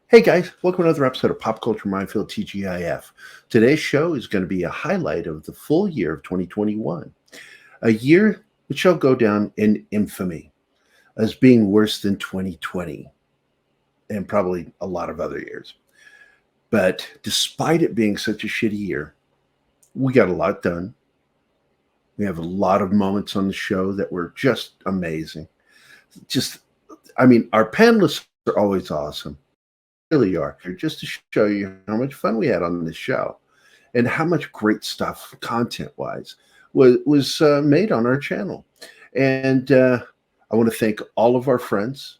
Hey guys, welcome to another episode of Pop Culture Minefield TGIF. Today's show is going to be a highlight of the full year of 2021, a year which shall go down in infamy as being worse than 2020 and probably a lot of other years. But despite it being such a shitty year, we got a lot done. We have a lot of moments on the show that were just amazing. Our panelists are always awesome. Really are here just to show you how much fun we had on this show and how much great stuff content wise was made on our channel. And I want to thank all of our friends,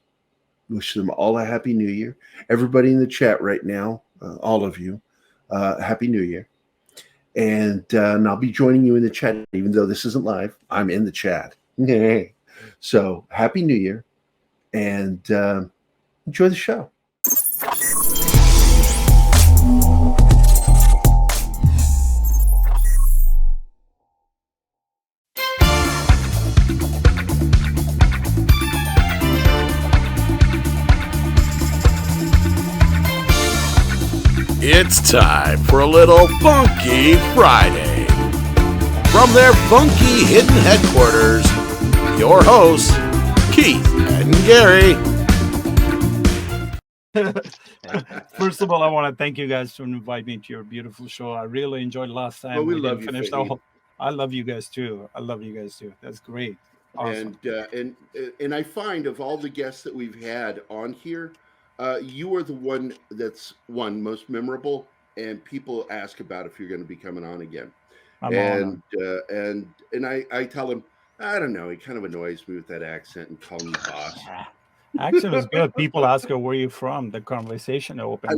wish them all a happy new year. Everybody in the chat right now, all of you, happy new year. And I'll be joining you in the chat, even though this isn't live. I'm in the chat. So happy new year and enjoy the show. It's time for a little Funky Friday. From their funky hidden headquarters, your hosts, Keith and Gary. First of all, I want to thank you guys for inviting me to your beautiful show. I really enjoyed last time. Well, we love you, finished I love you guys too. That's great. Awesome. And I find of all the guests that we've had on here, you are the one that's most memorable, and people ask about if you're going to be coming on again. And I tell them, I don't know. He kind of annoys me with that accent and calling me boss. Accent is good. People ask her where you're from. The conversation open. I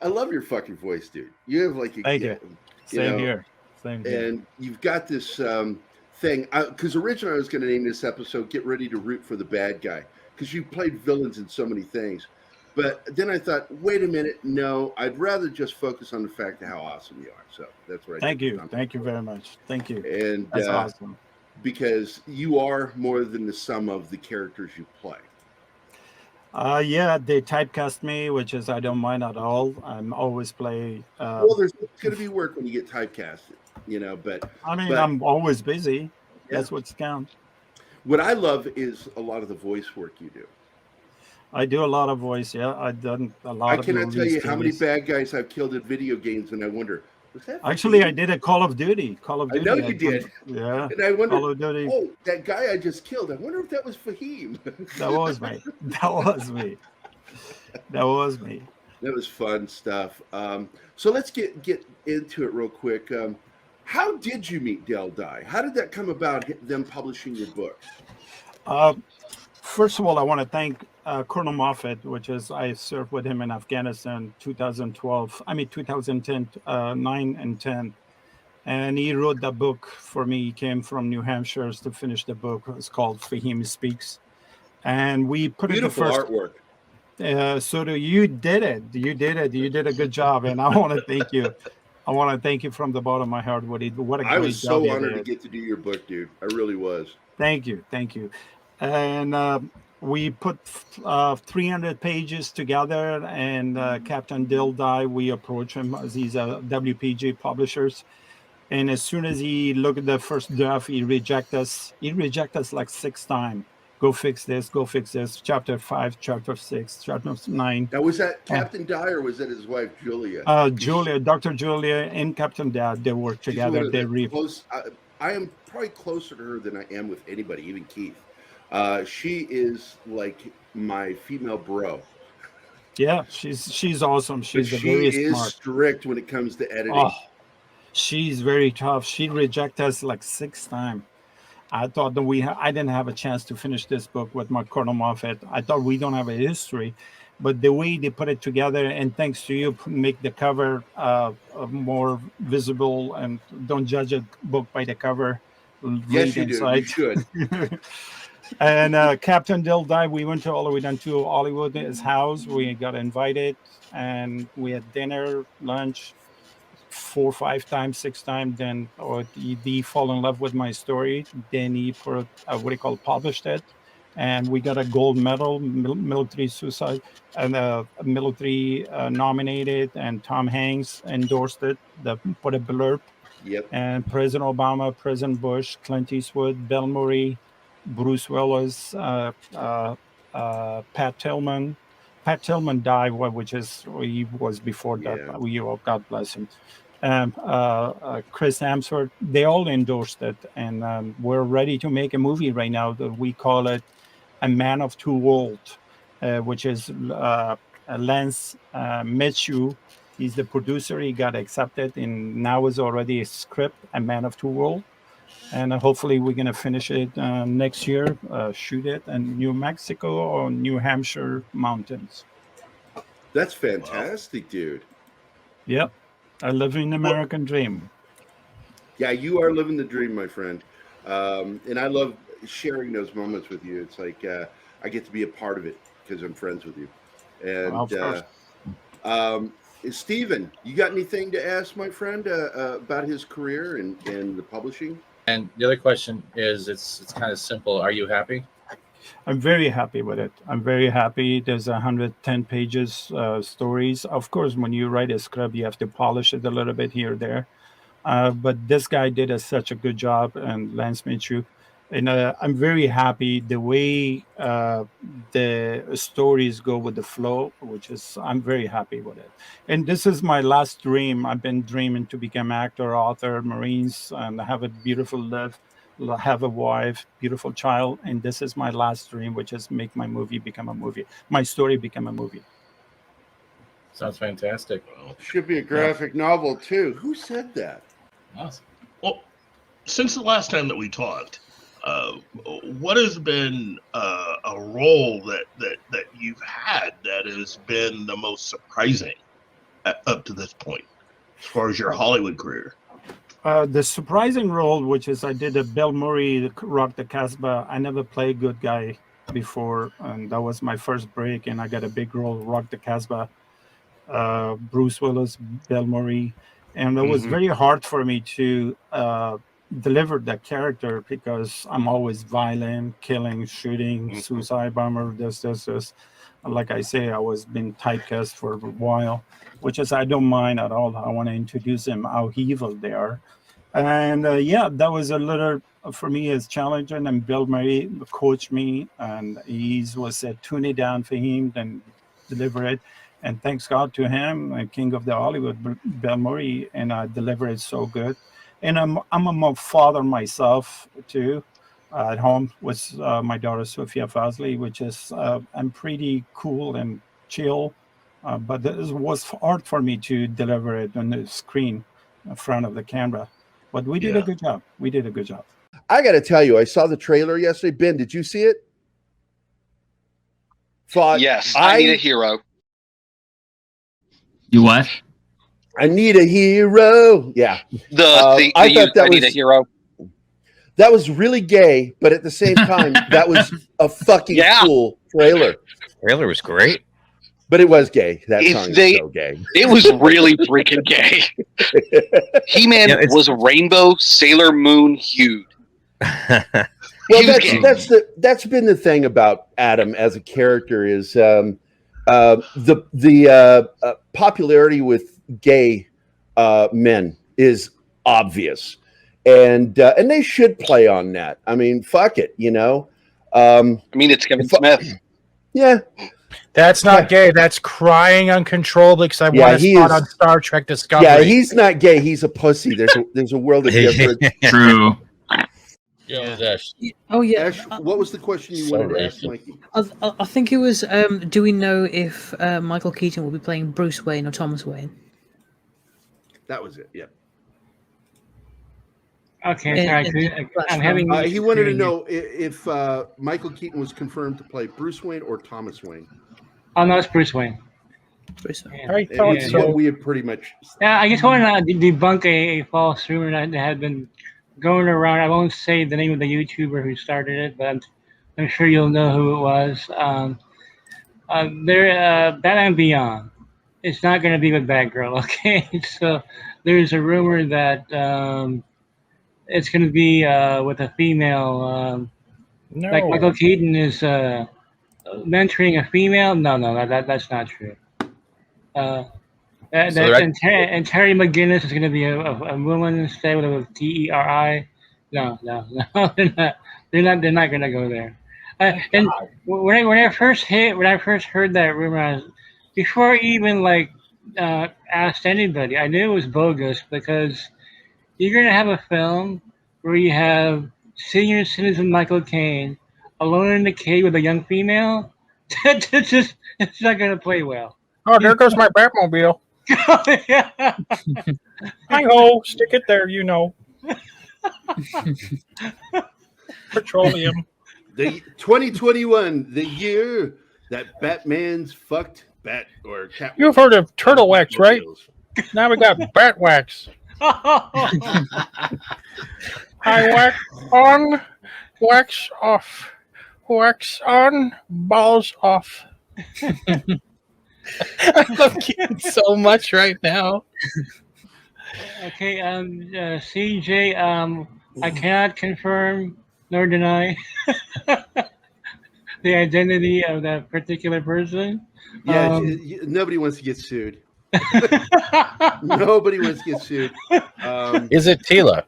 love your fucking voice, dude. You have like a thank you. Same here. And you've got this thing. Because originally I was going to name this episode "Get Ready to Root for the Bad Guy," because you played villains in so many things. But then I thought, wait a minute, no, I'd rather just focus on the fact of how awesome you are. So that's what I Thank you. Thank you very much. Thank you. And that's awesome. Because you are more than the sum of the characters you play. Yeah, they typecast me, which is I don't mind at all. I'm always play. Well, there's going to be work when you get typecasted, but I'm always busy. Yeah. That's what's counts. What I love is a lot of the voice work you do. I do a lot of voice. Yeah, I've done a lot. I cannot tell you how many bad guys I've killed in video games, and I wonder. Actually, I did a Call of Duty. I know you did. Yeah. And I wonder. Call of Duty. Oh, that guy I just killed. I wonder if that was Fahim. That was me. That was fun stuff. So let's get into it real quick. How did you meet Del Dye? How did that come about? Them publishing your book. First of all, I want to thank Colonel Moffat, which is I served with him in Afghanistan 2010, 9 and 10. And he wrote the book for me. He came from New Hampshire to finish the book. It's called Fahim Speaks. And we put beautiful it the first artwork. So you did it. You did a good job. And I want to thank you. I want to thank you from the bottom of my heart. What a great job. I was so honored to get to do your book, dude. I really was. Thank you. And we put 300 pages together, and Captain Dill Dye, we approached him as he's a WPG publishers. And as soon as he looked at the first draft, he rejected us. He rejected us like 6 times. Go fix this. Chapter 5, chapter 6, chapter 9. Now, was that Captain Dye or was that his wife, Julia? Dr. Julia and Captain Dye, they work together. I am probably closer to her than I am with anybody, even Keith. She is like my female bro. Yeah, she's awesome. She is strict when it comes to editing. Oh, she's very tough. She rejected us like 6 times. I thought that I didn't have a chance to finish this book with my Colonel Moffat. I thought we don't have a history, but the way they put it together, and thanks to you, make the cover more visible, and don't judge a book by the cover. Yes, you do. You should. And Captain Dill Dye, we went all the way down to Hollywood, his house. We got invited, and we had dinner, lunch, 4, 5 times, 6 times. Then he fall in love with my story. Then he published it. and we got a gold medal, military suicide, and military nominated, and Tom Hanks endorsed it. Put a blurb, Yep. and President Obama, President Bush, Clint Eastwood, Bill Murray, Bruce Willis, Pat Tillman. Pat Tillman died, which is he was before that. Yeah. God bless him. Chris Hemsworth, they all endorsed it, and we're ready to make a movie right now that we call it A Man of Two Worlds, which is Lance Mitchell. He's the producer. He got accepted, and now is already a script, A Man of Two Worlds. And hopefully we're going to finish it next year, shoot it in New Mexico or New Hampshire mountains. That's fantastic, dude. Yep. I live in the American dream. Yeah, you are living the dream, my friend. And I love sharing those moments with you. It's like I get to be a part of it because I'm friends with you. And Stephen, you got anything to ask my friend about his career and the publishing? And the other question is, it's kind of simple. Are you happy? I'm very happy with it. I'm very happy. There's 110 pages stories. Of course, when you write a script, you have to polish it a little bit here or there. But this guy did such a good job, and Lance Mitchell. And I'm very happy the way the stories go with the flow, I'm very happy with it. And this is my last dream. I've been dreaming to become actor, author, Marines, and have a beautiful life, have a wife, beautiful child. And this is my last dream, which is make my movie become a movie, my story become a movie. Sounds fantastic. Should be a graphic novel too. Who said that? Awesome. Well, since the last time that we talked, what has been a role that you've had that has been the most surprising up to this point, as far as your Hollywood career? The surprising role, which is I did a Bill Murray, Rock the Casbah. I never played good guy before, and that was my first break, and I got a big role, Rock the Casbah. Bruce Willis, Bill Murray, and it was very hard for me to deliver that character because I'm always violent, killing, shooting, suicide bomber, this. Like I say, I was been typecast for a while, which is I don't mind at all. I want to introduce them how evil they are, and that was a little for me is challenging. And Bill Murray coached me, and he was tune it down for him, then deliver it. And thanks God to him, King of the Hollywood, Bill Murray, and I delivered it so good. And I'm a father myself too, at home with my daughter Sophia Fazli, which is I'm pretty cool and chill, but it was hard for me to deliver it on the screen in front of the camera. But we did a good job. I got to tell you, I saw the trailer yesterday. Ben, did you see it? Yes, I need a hero. You what? I need a hero. Yeah. I thought that was a hero. That was really gay, but at the same time, that was a fucking cool trailer. Trailer was great. But it was gay. That song is so gay. It was really freaking gay. He-Man was rainbow Sailor Moon hued. Well, that's been the thing about Adam as a character is the popularity with gay men is obvious, and they should play on that. I mean, fuck it, you know. I mean, it's Kevin Smith. Yeah, that's not gay. That's crying uncontrollably because I want to spot on Star Trek Discovery. Yeah, he's not gay. He's a pussy. There's a world of difference. True. Yeah, Ash. Oh yeah. Ash, what was the question you wanted to ask, Mikey? I think it was. Do we know if Michael Keaton will be playing Bruce Wayne or Thomas Wayne? That was it. Yeah. Okay. I'm having. He wanted to know if Michael Keaton was confirmed to play Bruce Wayne or Thomas Wayne. Oh no, it's Bruce Wayne. Bruce Wayne. I thought so. We have pretty much. Yeah, I just want to debunk a false rumor that had been going around. I won't say the name of the YouTuber who started it, but I'm sure you'll know who it was. Batman Beyond. It's not going to be with Batgirl, okay? So there's a rumor that it's going to be with a female No. Like Michael Keaton is mentoring a female. No, that's not true. And Terry McGinnis is going to be a woman instead with a Teri. No, they're not going to go there. And when I first heard that rumor, before I even asked anybody, I knew it was bogus because you're going to have a film where you have senior citizen Michael Caine alone in the cave with a young female. It's not going to play well. Oh, there goes my Batmobile. Hi-ho, stick it there, you know. Petroleum. The 2021, the year that Batman's fucked Bat or Cat. You've heard of turtle wax, right? Now we got bat wax. I wax on, wax off. Wax on, balls off. I love Keaton so much right now. Okay, CJ, I cannot confirm nor deny the identity of that particular person. Yeah, nobody wants to get sued. Nobody wants to get sued. Is it Tila?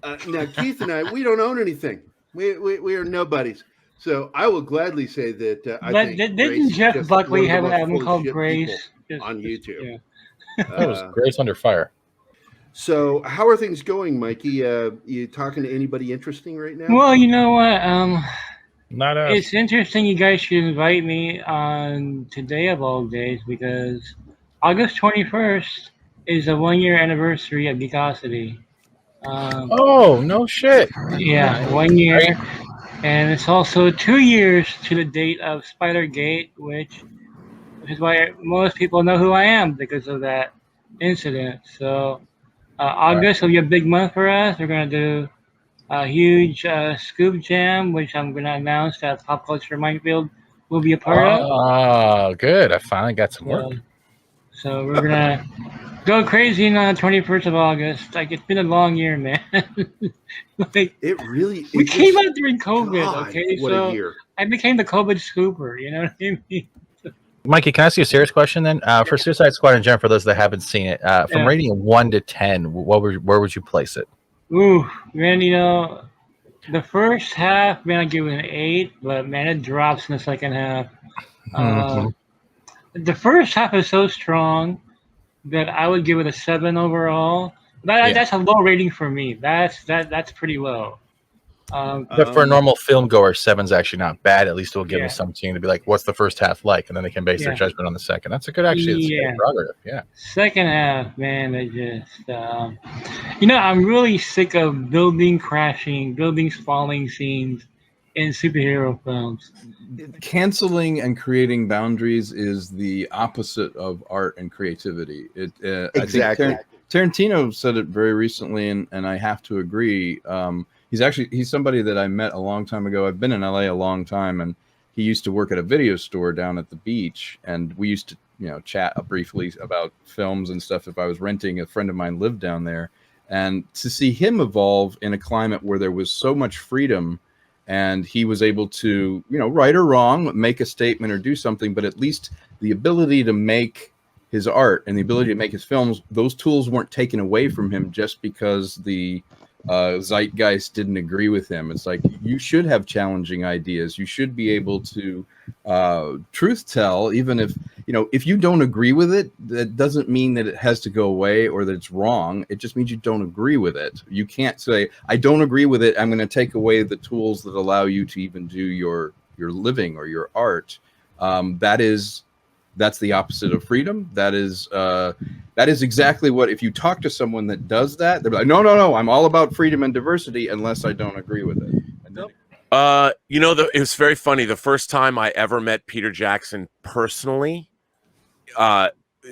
Now, Keith and I, we don't own anything. We are nobodies. So I will gladly say that I think didn't Jeff Buckley have an album called Grace on YouTube? Yeah. That was Grace Under Fire. So how are things going, Mikey? You talking to anybody interesting right now? Well, you know what? Not us. It's interesting you guys should invite me on today of all days because August 21st is a 1-year anniversary of Geekosity. Oh, no shit. Yeah, 1 year. And it's also 2 years to the date of Spider-Gate, which is why most people know who I am because of that incident. So August will be a big month for us. We're going to do a huge Scoop Jam, which I'm going to announce that Pop Culture Minefield will be a part of. Oh, good. I finally got some work. So we're going to go crazy on the 21st of August. Like, it's been a long year, man. We came out during COVID, God, okay? what so a year. I became the COVID scooper, you know what I mean? Mikey, can I ask you a serious question then? For Suicide Squad in general, for those that haven't seen it, from rating 1 to 10, where would you place it? Ooh, man, you know, the first half, man, I give it an 8, but man, it drops in the second half. The first half is so strong that I would give it a 7 overall. That's a low rating for me. That's pretty low. But for a normal film goer, 7's actually not bad. At least it'll give us something to be like, what's the first half like? And then they can base their judgment on the second. That's a good, actually, it's a good prerogative. Yeah. Second half, man, it just, I'm really sick of buildings falling scenes in superhero films. Canceling and creating boundaries is the opposite of art and creativity. Exactly. I think Tarantino said it very recently, and I have to agree. He's somebody that I met a long time ago. I've been in LA a long time, and he used to work at a video store down at the beach, and we used to, chat briefly about films and stuff. If I was renting, a friend of mine lived down there, and to see him evolve in a climate where there was so much freedom, and he was able to, right or wrong, make a statement or do something, but at least the ability to make his art and the ability to make his films, those tools weren't taken away from him just because the zeitgeist didn't agree with him. It's like, you should have challenging ideas. You should be able to truth tell, even if you don't agree with it, that doesn't mean that it has to go away or that it's wrong. It just means you don't agree with it. You can't say, I don't agree with it, I'm going to take away the tools that allow you to even do your living or your art. That's the opposite of freedom. That is exactly what, if you talk to someone that does that, they're like, no, I'm all about freedom and diversity unless I don't agree with it. It was very funny. The first time I ever met Peter Jackson personally,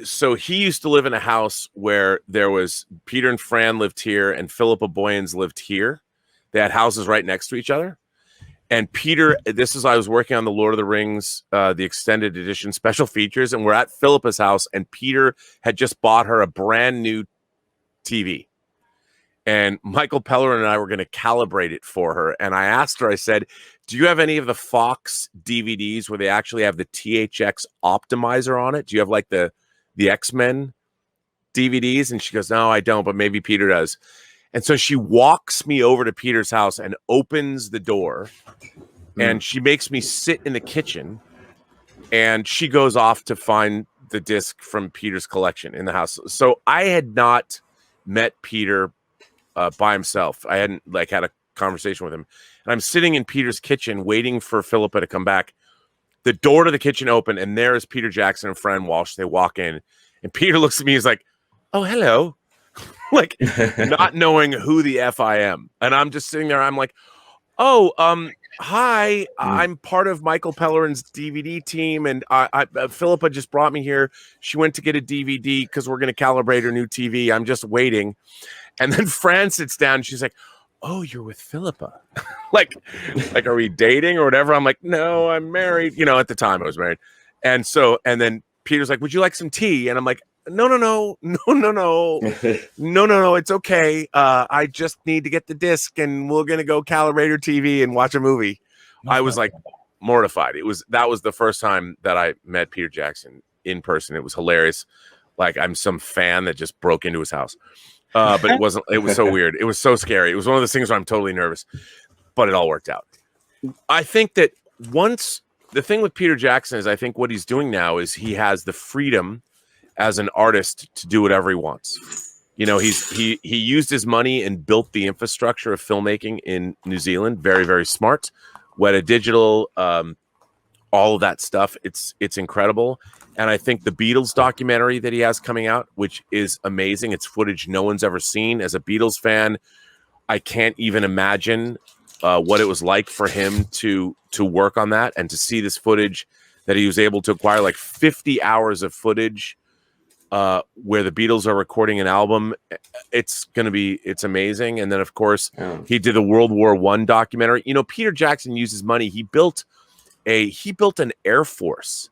so he used to live in a house where there was Peter and Fran lived here and Philippa Boyens lived here. They had houses right next to each other. And Peter, I was working on the Lord of the Rings, the extended edition special features, and we're at Philippa's house, and Peter had just bought her a brand new TV. and Michael Pellerin and I were going to calibrate it for her. And I asked her, I said, do you have any of the Fox DVDs where they actually have the THX optimizer on it? Do you have like the X-Men DVDs? And she goes, no, I don't, but maybe Peter does. And so she walks me over to Peter's house and opens the door, and she makes me sit in the kitchen, and she goes off to find the disc from Peter's collection in the house. So I had not met Peter by himself. I hadn't like had a conversation with him, and I'm sitting in Peter's kitchen waiting for Philippa to come back. The door to the kitchen opened, and there is Peter Jackson and Fran Walsh. They walk in, and Peter looks at me. He's like, "Oh, hello," like not knowing who the F I am, and I'm just sitting there. I'm like, "Oh, hi, I'm part of Michael Pellerin's DVD team, and Philippa just brought me here. She went to get a DVD because we're going to calibrate her new TV. I'm just waiting." And then Fran sits down, and she's like, "Oh, you're with Philippa." like, are we dating or whatever? I'm like, "No, I'm married." You know, at the time I was married. And then Peter's like, "Would you like some tea?" And I'm like, No. It's okay. I just need to get the disc, and we're going to go calibrate her TV and watch a movie. I was like mortified. That was the first time that I met Peter Jackson in person. It was hilarious. Like I'm some fan that just broke into his house. But it wasn't. It was so weird. It was so scary. It was one of those things where I'm totally nervous, but it all worked out. I think that the thing with Peter Jackson is, I think what he's doing now is he has the freedom as an artist to do whatever he wants. You know, he used his money and built the infrastructure of filmmaking in New Zealand. Very, very smart. Weta Digital, all of that stuff. It's incredible. And I think the Beatles documentary that he has coming out, which is amazing. It's footage no one's ever seen. As a Beatles fan, I can't even imagine what it was like for him to work on that and to see this footage that he was able to acquire, like 50 hours of footage where the Beatles are recording an album. It's amazing. And then of course he did the World War I documentary. You know, Peter Jackson uses money. He built an Air Force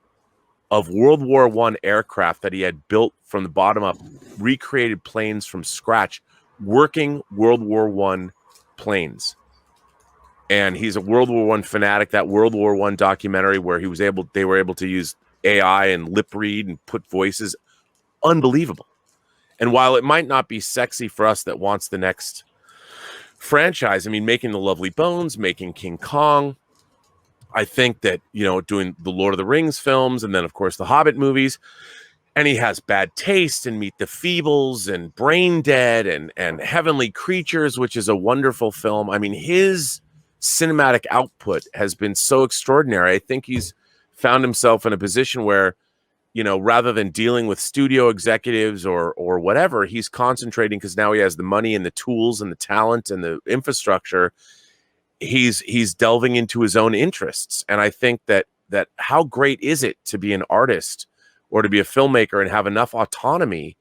of World War I aircraft that he had built from the bottom up, recreated planes from scratch, working World War I planes. And he's a World War I fanatic. That World War I documentary where they were able to use AI and lip read and put voices, unbelievable. And while it might not be sexy for us that wants the next franchise, I mean, making The Lovely Bones, making King Kong, I think that, you know, doing the Lord of the Rings films, and then of course the Hobbit movies, and he has Bad Taste and Meet the Feebles and Brain Dead and Heavenly Creatures, which is a wonderful film. I mean, his cinematic output has been so extraordinary. I think he's found himself in a position where, you know, rather than dealing with studio executives or whatever, he's concentrating, because now he has the money and the tools and the talent and the infrastructure. He's delving into his own interests. And I think that how great is it to be an artist or to be a filmmaker and have enough autonomy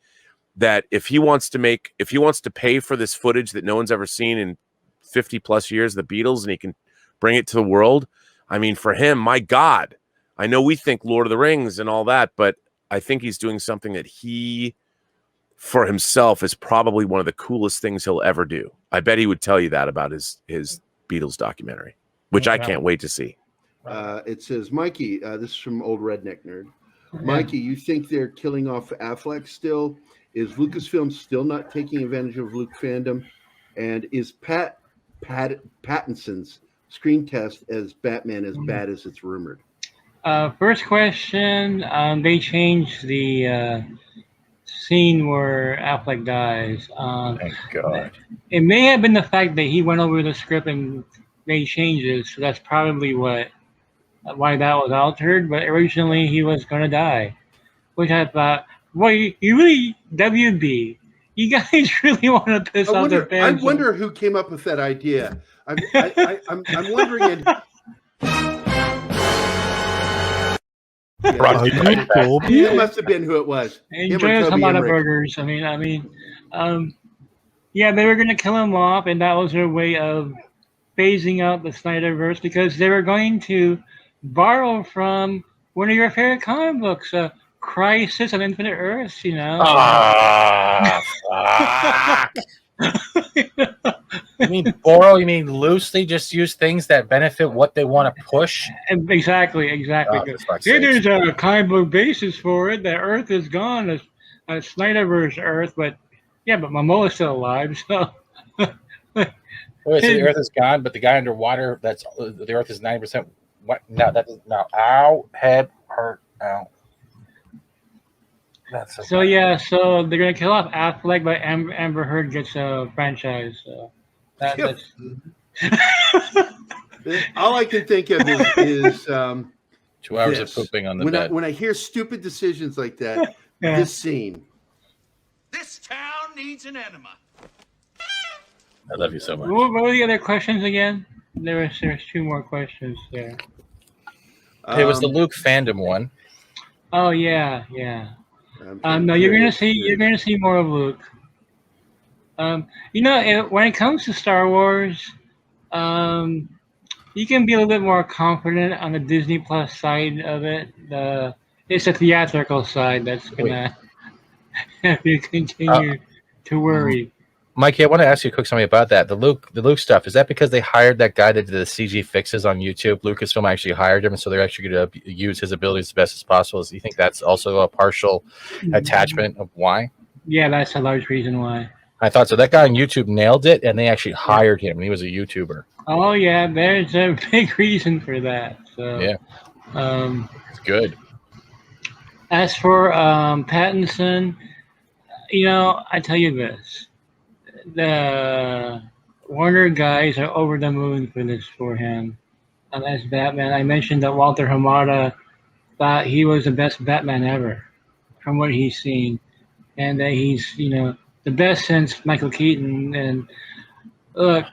that if he wants to pay for this footage that no one's ever seen in 50 plus years, the Beatles, and he can bring it to the world. I mean, for him, my God, I know we think Lord of the Rings and all that, but I think he's doing something that he, for himself, is probably one of the coolest things he'll ever do. I bet he would tell you that about his Beatles documentary, which I can't wait to see. It says, Mikey, this is from Old Redneck Nerd. Mikey, you think they're killing off Affleck still? Is Lucasfilm still not taking advantage of Luke fandom? And is Pattinson's screen test as Batman as bad as it's rumored? First question, they changed the scene where Affleck dies. Thank God. It may have been the fact that he went over the script and made changes, so that's probably why that was altered. But originally he was going to die, which I thought, well, you really, WB, you guys really want to piss off the fans. I wonder who came up with that idea. I'm wondering. It must have been who it was. Enjoy a lot of burgers. I mean, yeah, they were going to kill him off, and that was their way of phasing out the Snyderverse, because they were going to borrow from one of your favorite comic books, Crisis on Infinite Earths, you know. You mean borrow? You mean loosely? Just use things that benefit what they want to push? Exactly. Oh, for fuck's Here, sakes. there's a comic book basis for it. The Earth is gone. It's Snyderverse Earth, but yeah, but Momoa's still alive. So Wait, so the Earth is gone, but the guy underwater, that's the Earth is 90%. What? No, that doesn't. No. Ow, head hurt. Ow. That's so yeah, so they're gonna kill off Affleck, but Amber Heard gets a franchise. So that's All I can think of is 2 hours of pooping on the bed. When I hear stupid decisions like that, this scene. This town needs an enema. I love you so much. What were the other questions again? There's 2 more questions there. It was the Luke fandom one. Oh yeah. No, you're gonna see more of Luke. When it comes to Star Wars, you can be a little bit more confident on the Disney Plus side of it. It's the theatrical side that's gonna have you continue to worry. Mikey, I want to ask you a quick something about that. The Luke stuff, is that because they hired that guy that did the CG fixes on YouTube? Lucasfilm actually hired him, and so they're actually going to use his abilities as best as possible. Do you think that's also a partial attachment of why? Yeah, that's a large reason why. I thought so. That guy on YouTube nailed it, and they actually hired him, and he was a YouTuber. Oh yeah, there's a big reason for that. So yeah, it's good. As for Pattinson, I tell you this. The Warner guys are over the moon for him as Batman. I mentioned that Walter Hamada thought he was the best Batman ever from what he's seen, and that he's the best since Michael Keaton. And look,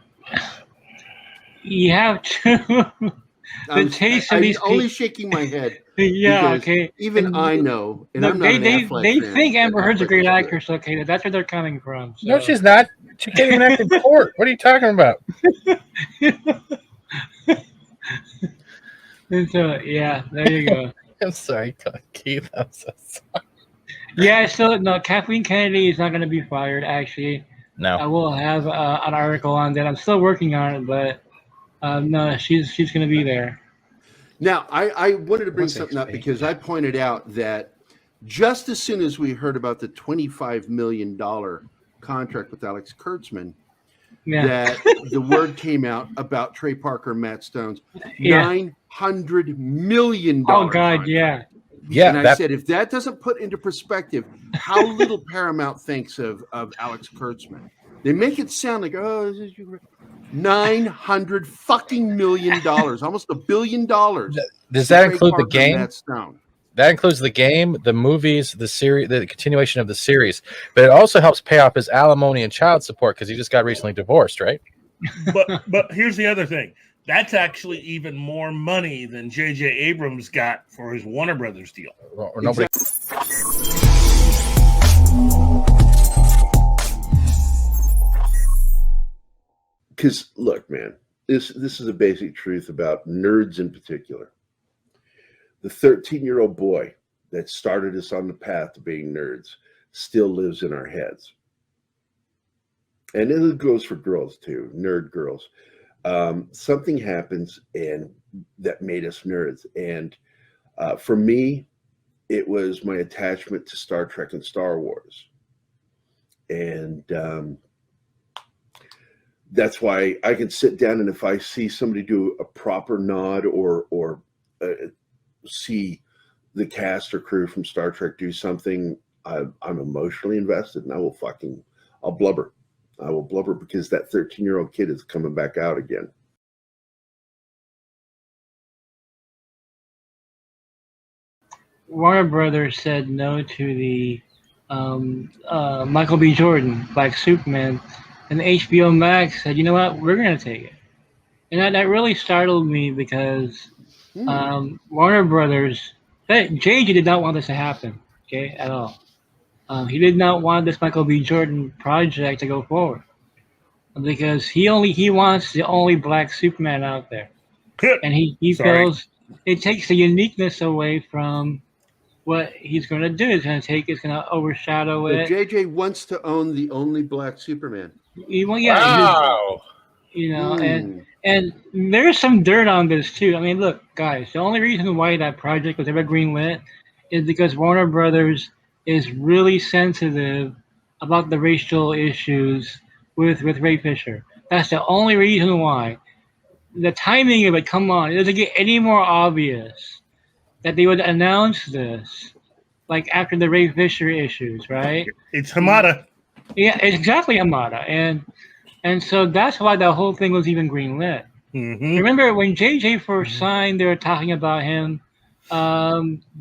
you have to taste of these people. Only shaking my head. Yeah, okay. Even I know, and I'm not an Affleck they fan. think Amber Heard's a great actress. Okay, that's where they're coming from. So. No, she's not. She can't even act in court. What are you talking about? And so yeah, there you go. I'm sorry, Keith. I'm so sorry. Yeah, so no, Kathleen Kennedy is not going to be fired. Actually, no. I will have an article on that. I'm still working on it, but no, she's going to be there. Now, I wanted to bring something up because I pointed out that just as soon as we heard about the $25 million contract with Alex Kurtzman, that the word came out about Trey Parker and Matt Stone's $900 million. Oh, God, contract. Yeah, and I said, if that doesn't put into perspective how little Paramount thinks of Alex Kurtzman, they make it sound like, oh, this is $900 fucking million, almost $1 billion. Does that include the game? That includes the game, the movies, the series, the continuation of the series. But it also helps pay off his alimony and child support because he just got recently divorced, right? But here's the other thing. That's actually even more money than J.J. Abrams got for his Warner Brothers deal. Or nobody. Because look, man, this is a basic truth about nerds in particular. The 13-year-old boy that started us on the path to being nerds still lives in our heads. And it goes for girls too, nerd girls. Something happens and that made us nerds. And for me, it was my attachment to Star Trek and Star Wars. And that's why I can sit down and if I see somebody do a proper nod or see the cast or crew from Star Trek do something, I'm emotionally invested, and I'll blubber. I will blubber because that 13-year-old kid is coming back out again. Warner Brothers said no to the Michael B. Jordan, Black Superman, and HBO Max said, you know what, we're going to take it. And that really startled me because Warner Brothers, JJ did not want this to happen, okay, at all. He did not want this Michael B. Jordan project to go forward because he wants the only Black Superman out there. And he feels it takes the uniqueness away from what he's going to do. It's going to overshadow it. JJ wants to own the only Black Superman. Well, yeah, Wow. you know, Hmm. and there's some dirt on this too. I mean, look, guys, the only reason why that project was ever greenlit is because Warner Brothers is really sensitive about the racial issues with Ray Fisher. That's the only reason why. The timing of it, come on, it doesn't get any more obvious that they would announce this like after the Ray Fisher issues, right? It's Hamada. Yeah, it's exactly Hamada, and so that's why the whole thing was even greenlit. Mm-hmm. Remember when JJ first signed, they were talking about him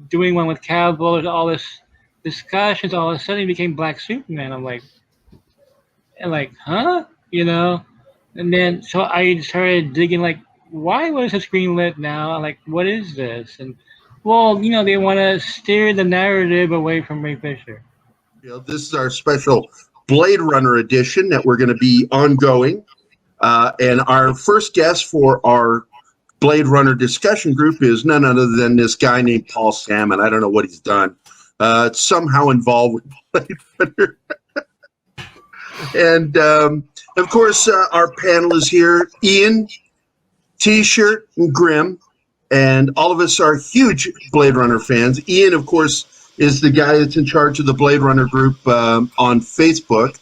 doing one with Cavill, all this discussions. All of a sudden, he became Black Superman. I'm like, huh? You know? And then so I started digging, like, why was this greenlit now? I'm like, what is this? And well, you know, they want to steer the narrative away from Ray Fisher. This is our special Blade Runner edition that we're going to be ongoing. And our first guest for our Blade Runner discussion group is none other than this guy named Paul Salmon. I don't know what he's done. Somehow involved with Blade Runner. And, of course, our panel is here. Ian, T-shirt, and Grim. And all of us are huge Blade Runner fans. Ian, of course, is the guy that's in charge of the Blade Runner group on Facebook,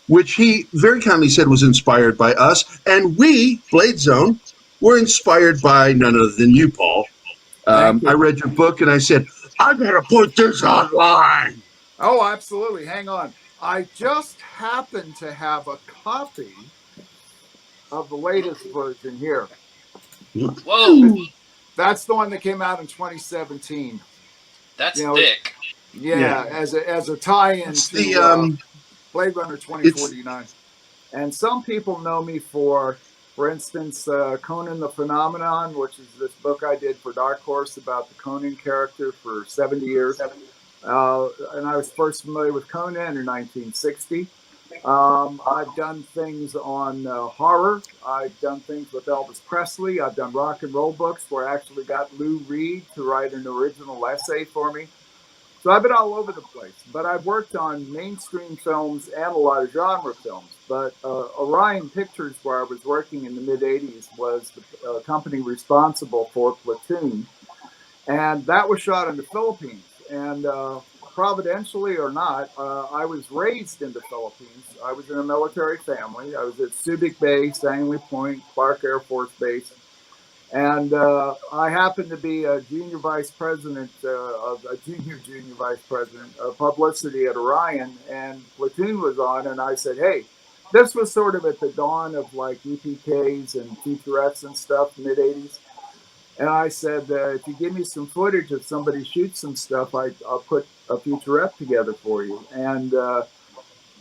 which he very kindly said was inspired by us. And we, Blade Zone, were inspired by none other than you, Paul. I read your book and I said, I gotta put this online. Oh, absolutely. Hang on. I just happen to have a copy of the latest version here. Whoa. That's the one that came out in 2017. That's thick. Yeah, as a tie-in to Blade Runner 2049. And some people know me for instance, Conan the Phenomenon, which is this book I did for Dark Horse about the Conan character for 70 years. And I was first familiar with Conan in 1960. I've done things on horror. I've done things with Elvis Presley. I've done rock and roll books where I actually got Lou Reed to write an original essay for me. So I've been all over the place, but I've worked on mainstream films and a lot of genre films. But Orion Pictures, where I was working in the mid-'80s, was the company responsible for Platoon. And that was shot in the Philippines. And providentially or not, I was raised in the Philippines. I was in a military family. I was at Subic Base, Sangley Point, Clark Air Force Base. And I happened to be a junior vice president of publicity at Orion, and Platoon was on, and I said, hey, this was sort of at the dawn of like EPKs and featurettes and stuff, mid-'80s. And I said, if you give me some footage of somebody shoots some stuff, I'll put a featurette together for you. And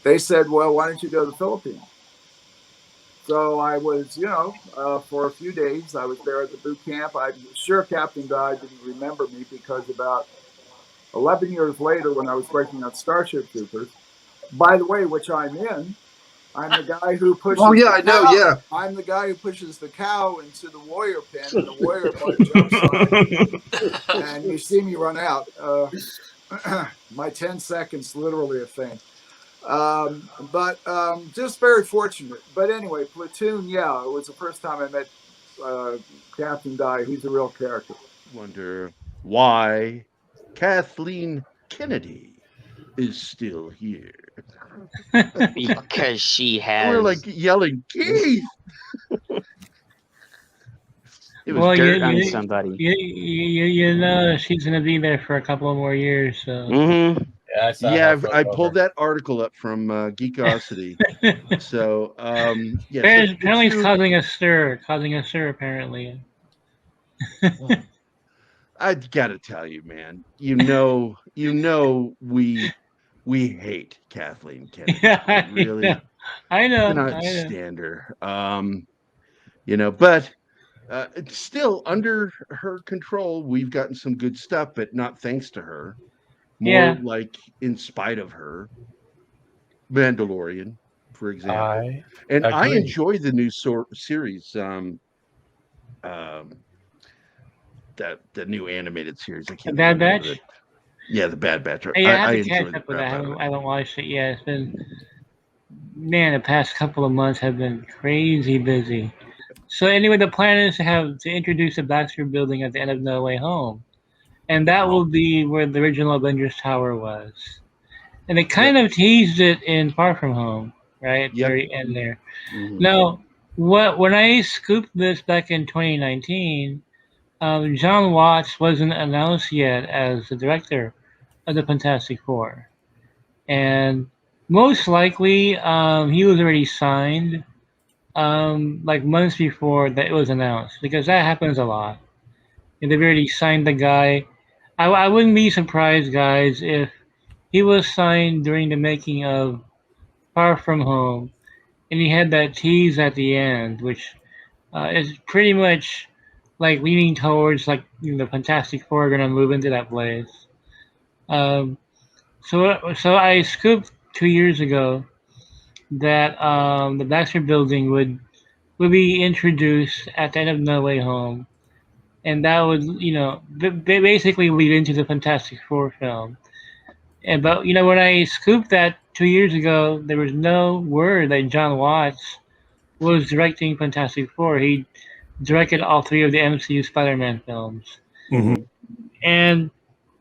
they said, well, why don't you go to the Philippines? So I was, for a few days, I was there at the boot camp. I'm sure Captain Guy didn't remember me because about 11 years later, when I was working on Starship Troopers, by the way, which I'm in, I'm the guy who pushes. Oh yeah, I know. Yeah, I'm the guy who pushes the cow into the warrior pen, and the warrior part jumps on it. And you see me run out. My 10 seconds, literally a thing. But just very fortunate. But anyway, Platoon, yeah, it was the first time I met Captain Dye. He's a real character. Wonder why Kathleen Kennedy is still here. Because she has. We're like yelling, Keith! It was dirt on you, somebody. You know she's going to be there for a couple of more years. So. Mm-hmm. Yeah, I pulled that article up from Geekosity. So, yeah. Apparently it's causing a stir, apparently. I gotta tell you, man. We hate Kathleen Kennedy. Yeah, really. I know. Cannot stand her. But still under her control, we've gotten some good stuff, but not thanks to her. More like in spite of her. Mandalorian, for example. I enjoy the new series. The new animated series. I can't. The Bad Batch. It. Yeah, the Bad Batch. I have to catch up with that. I haven't watched it yet. It's been man, the past couple of months have been crazy busy. So anyway, the plan is to introduce the Baxter Building at the end of No Way Home, and that will be where the original Avengers Tower was. And they kind of teased it in Far From Home, right at the very end there. Now, when I scooped this back in 2019, John Watts wasn't announced yet as the director of the Fantastic Four, and most likely he was already signed like months before that it was announced, because that happens a lot. And they've already signed the guy. I wouldn't be surprised, guys, if he was signed during the making of Far From Home, and he had that tease at the end, which is pretty much like leaning towards like the Fantastic Four are gonna move into that place. So I scooped 2 years ago that the Baxter Building would be introduced at the end of No Way Home, and that would basically lead into the Fantastic Four film. But when I scooped that 2 years ago, there was no word that John Watts was directing Fantastic Four. He directed all three of the MCU Spider-Man films. And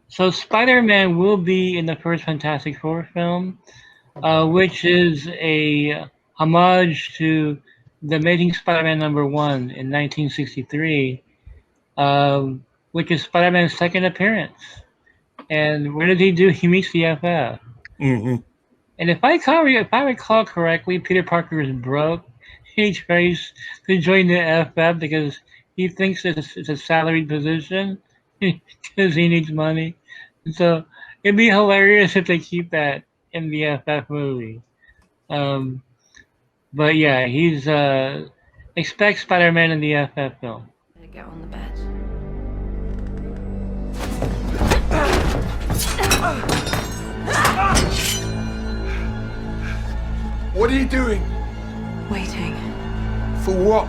so Spider-Man will be in the first Fantastic Four film, which is a homage to The Amazing Spider-Man #1 in 1963, which is Spider-Man's second appearance. And what did he do? He meets the FF. And if I recall correctly, Peter Parker is broke. He tries to join the FF because he thinks it's a salaried position because he needs money. And so it'd be hilarious if they keep that in the FF movie. But yeah, he's expect Spider-Man in the FF film. Get on the bed. What are you doing? Waiting. For what?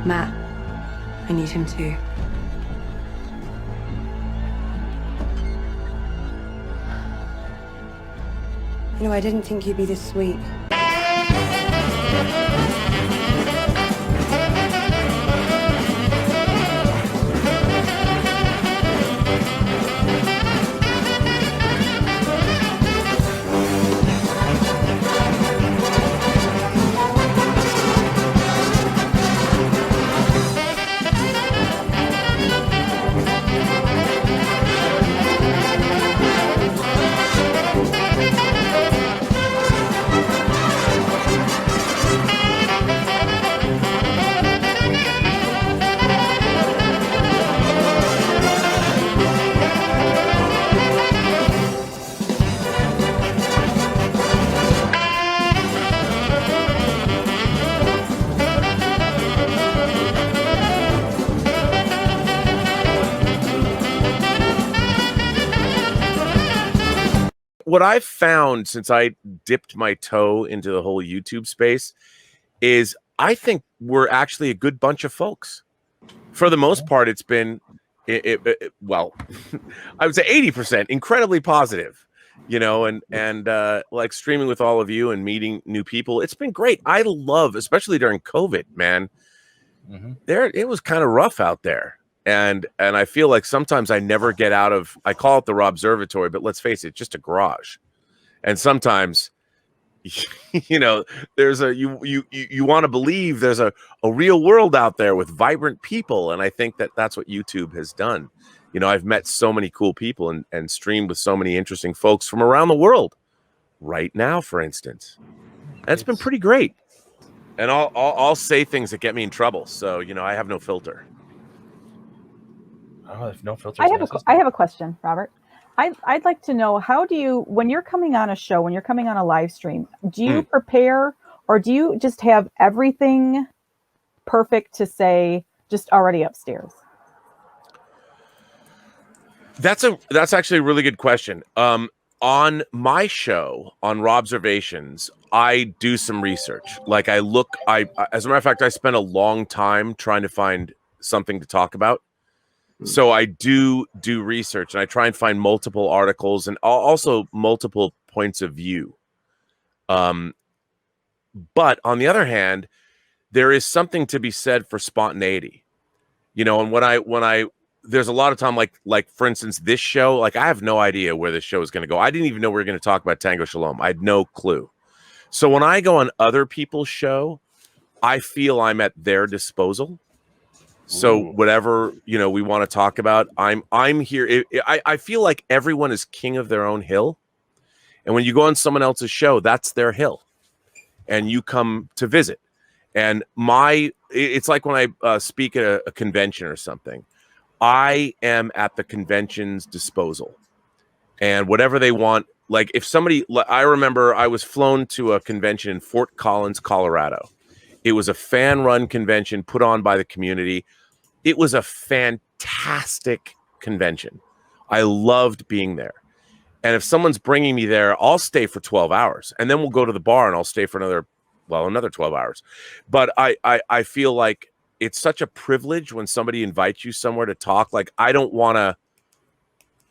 Matt, I need him too. You know, I didn't think you'd be this sweet. What I've found since I dipped my toe into the whole YouTube space is I think we're actually a good bunch of folks. For the most part, it's been, well, I would say 80% incredibly positive, and like streaming with all of you and meeting new people. It's been great. I love, especially during COVID, man, it was kind of rough out there. And I feel like sometimes I never get out of, I call it the Robservatory, but let's face it, just a garage. And sometimes, there's you want to believe there's a real world out there with vibrant people. And I think that's what YouTube has done. I've met so many cool people and streamed with so many interesting folks from around the world right now, for instance. And it's been pretty great. And I'll say things that get me in trouble. So, I have no filter. Oh, if no filters. I have a question, Robert. I'd like to know, how do you, when you're coming on a show, when you're coming on a live stream, do you prepare, or do you just have everything perfect to say just already upstairs? That's actually a really good question. On my show, on Robservations, I do some research. Like as a matter of fact, I spent a long time trying to find something to talk about. So I do research, and I try and find multiple articles and also multiple points of view. But on the other hand, there is something to be said for spontaneity, and when I there's a lot of time, like for instance, this show, like I have no idea where this show is going to go. I didn't even know we were going to talk about Tango Shalom. I had no clue. So when I go on other people's show, I feel I'm at their disposal. So whatever, we want to talk about, I'm here. I feel like everyone is king of their own hill. And when you go on someone else's show, that's their hill. And you come to visit. And it's like when I speak at a convention or something, I am at the convention's disposal. And whatever they want, like if somebody, I remember I was flown to a convention in Fort Collins, Colorado. It was a fan-run convention put on by the community. It was a fantastic convention. I loved being there. And if someone's bringing me there, I'll stay for 12 hours. And then we'll go to the bar and I'll stay for another 12 hours. But I feel like it's such a privilege when somebody invites you somewhere to talk. Like I don't want to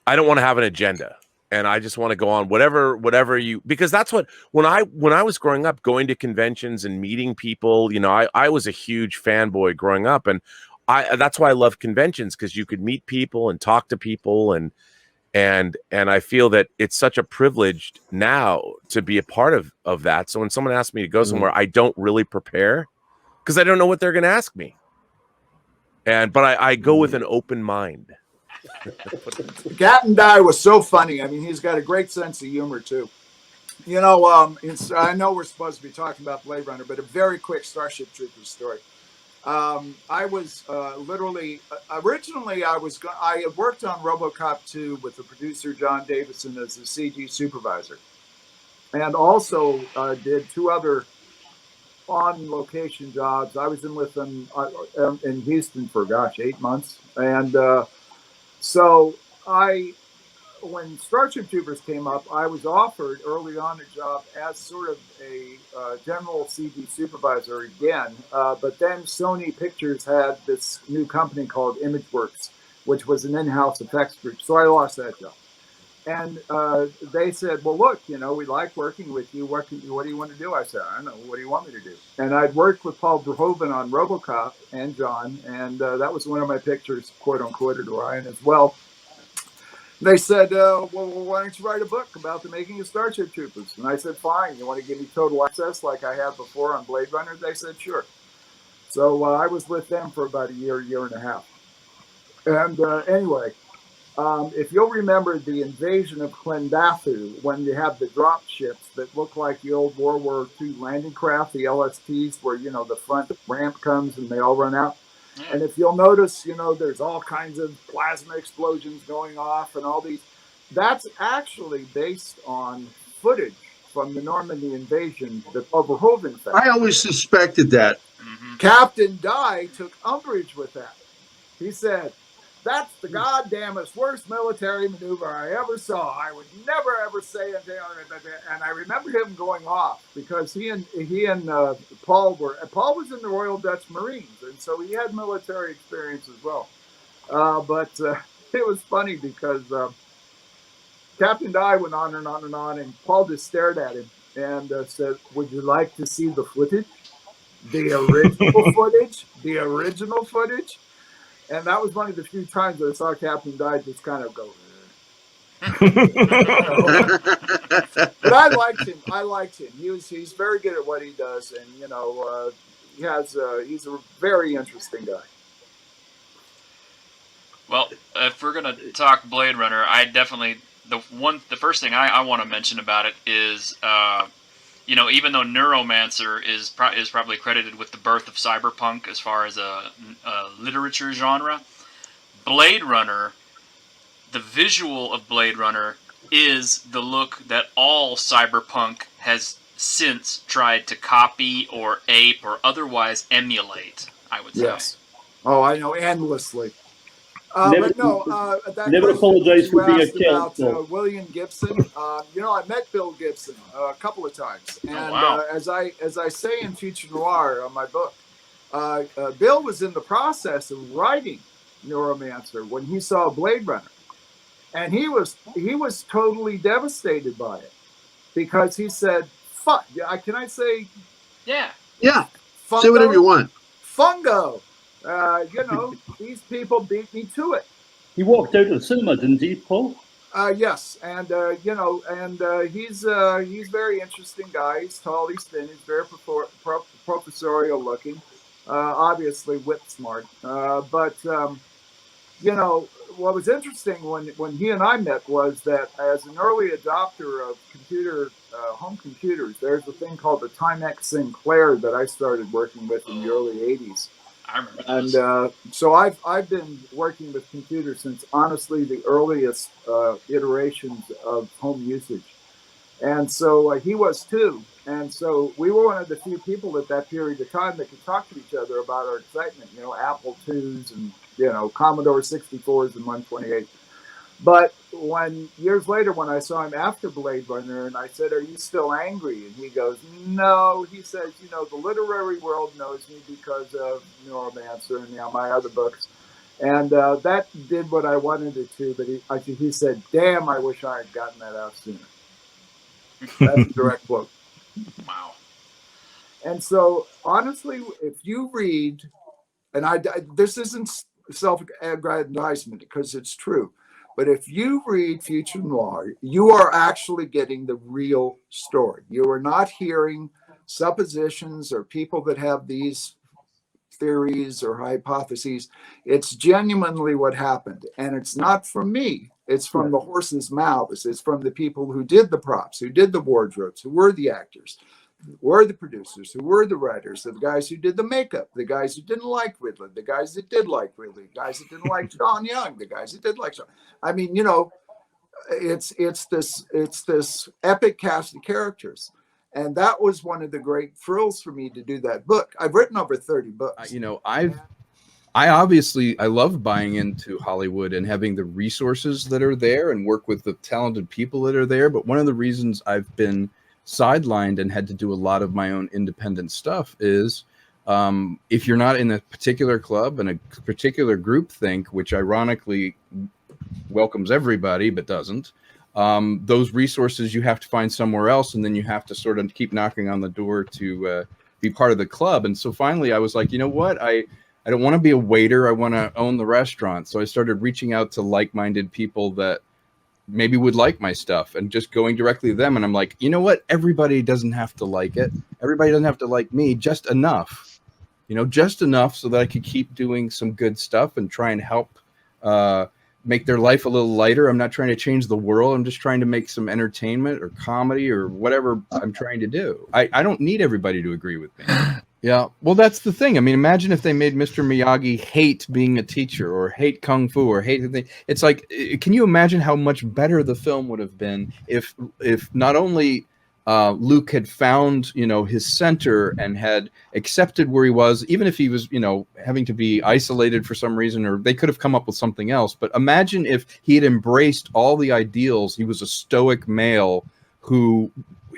have an agenda. And I just want to go on whatever you, because that's what, when I was growing up, going to conventions and meeting people, I was a huge fanboy growing up. And that's why I love conventions, because you could meet people and talk to people. And I feel that it's such a privilege now to be a part of that. So when someone asks me to go somewhere, I don't really prepare because I don't know what they're going to ask me. But I go with an open mind. Captain Dye was so funny. I mean, he's got a great sense of humor too. I know we're supposed to be talking about Blade Runner, but a very quick Starship Troopers story. I was originally I had worked on RoboCop 2 with the producer John Davison as the CG supervisor, and also did 2 other on-location jobs. I was in with them in Houston for 8 months, and so when Starship Troopers came up, I was offered early on a job as sort of a general CG supervisor again. But then Sony Pictures had this new company called ImageWorks, which was an in-house effects group. So I lost that job. And they said, well, look, we like working with you. What do you want to do? I said, I don't know. What do you want me to do? And I'd worked with Paul Verhoeven on RoboCop and John. And that was one of my pictures, quote unquote, at Orion as well. They said, well, why don't you write a book about the making of Starship Troopers? And I said, fine. You want to give me total access like I had before on Blade Runner? They said, sure. So I was with them for about a year and a half. And anyway, if you'll remember the invasion of Klendathu, when you have the drop ships that look like the old World War II landing craft, the LSTs, where, the front ramp comes and they all run out. And if you'll notice, there's all kinds of plasma explosions going off and all these. That's actually based on footage from the Normandy invasion that Verhoeven found. I always suspected that. Captain Dye took umbrage with that. He said, that's the goddamnest worst military maneuver I ever saw. I would never, ever say it. And I remember him going off because he and Paul was in the Royal Dutch Marines. And so he had military experience as well. But it was funny because Captain Dye went on and on and on. And Paul just stared at him and said, would you like to see the footage? The original footage? The original footage? And that was one of the few times I saw Captain Dye just kind of go. But I liked him. He's very good at what he does, and he's a very interesting guy. Well, if we're gonna talk Blade Runner, I definitely the first thing I want to mention about it is. Even though Neuromancer is probably credited with the birth of cyberpunk as far as a literature genre, Blade Runner, the visual of Blade Runner is the look that all cyberpunk has since tried to copy or ape or otherwise emulate, I would say. Yes. Oh, I know, endlessly. Never apologize for being a cat. William Gibson. I met Bill Gibson a couple of times, and as I say in Future Noir on my book, Bill was in the process of writing Neuromancer when he saw Blade Runner, and he was totally devastated by it because he said, "Fuck, can I say Yeah. Yeah. Fungo, Say whatever you want. Fungo. These people beat me to it. He walked out of the cinema, didn't he, Paul? Yes, and he's very interesting guy. He's tall, he's thin, he's very professorial looking. Obviously whip smart. But what was interesting when he and I met was that as an early adopter of home computers, there's a thing called the Timex Sinclair that I started working with in the early 80s. I remember those. And so I've been working with computers since honestly the earliest iterations of home usage. And so he was too. And so we were one of the few people at that period of time that could talk to each other about our excitement, Apple IIs and, Commodore 64s and 128. But years later, when I saw him after Blade Runner and I said, "Are you still angry?" And he goes, "No," he says, "the literary world knows me because of Neuromancer and my other books." And that did what I wanted it to. But he said, "Damn, I wish I had gotten that out sooner." That's a direct quote. Wow. And so, honestly, if you read, and this isn't self-aggrandizement because it's true, but if you read Future Noir, you are actually getting the real story. You are not hearing suppositions or people that have these theories or hypotheses. It's genuinely what happened. And it's not from me. It's from the horse's mouths. It's from the people who did the props, who did the wardrobes, who were the actors, who were the producers, who were the writers, the guys who did the makeup, the guys who didn't like Ridley, the guys that did like Ridley, the guys that didn't like John Young, the guys that did like John. I mean, it's this epic cast of characters. And that was one of the great thrills for me to do that book. I've written over 30 books. I love buying into Hollywood and having the resources that are there and work with the talented people that are there. But one of the reasons I've been sidelined and had to do a lot of my own independent stuff is if you're not in a particular club and a particular group think, which ironically welcomes everybody but doesn't, those resources you have to find somewhere else, and then you have to sort of keep knocking on the door to be part of the club. And so finally I was like, you know what, I don't want to be a waiter, I want to own the restaurant. So I started reaching out to like-minded people that maybe would like my stuff and just going directly to them. And I'm like, you know what, everybody doesn't have to like it, everybody doesn't have to like me, just enough, just enough so that I could keep doing some good stuff and try and help make their life a little lighter. I'm not trying to change the world. I'm just trying to make some entertainment or comedy or whatever I'm trying to do. I don't need everybody to agree with me. Yeah, well, that's the thing. I mean, imagine if they made Mr. Miyagi hate being a teacher or hate Kung Fu or hate anything. It's like, can you imagine how much better the film would have been if not only Luke had found, his center and had accepted where he was, even if he was, having to be isolated for some reason, or they could have come up with something else. But imagine if he had embraced all the ideals. He was a stoic male who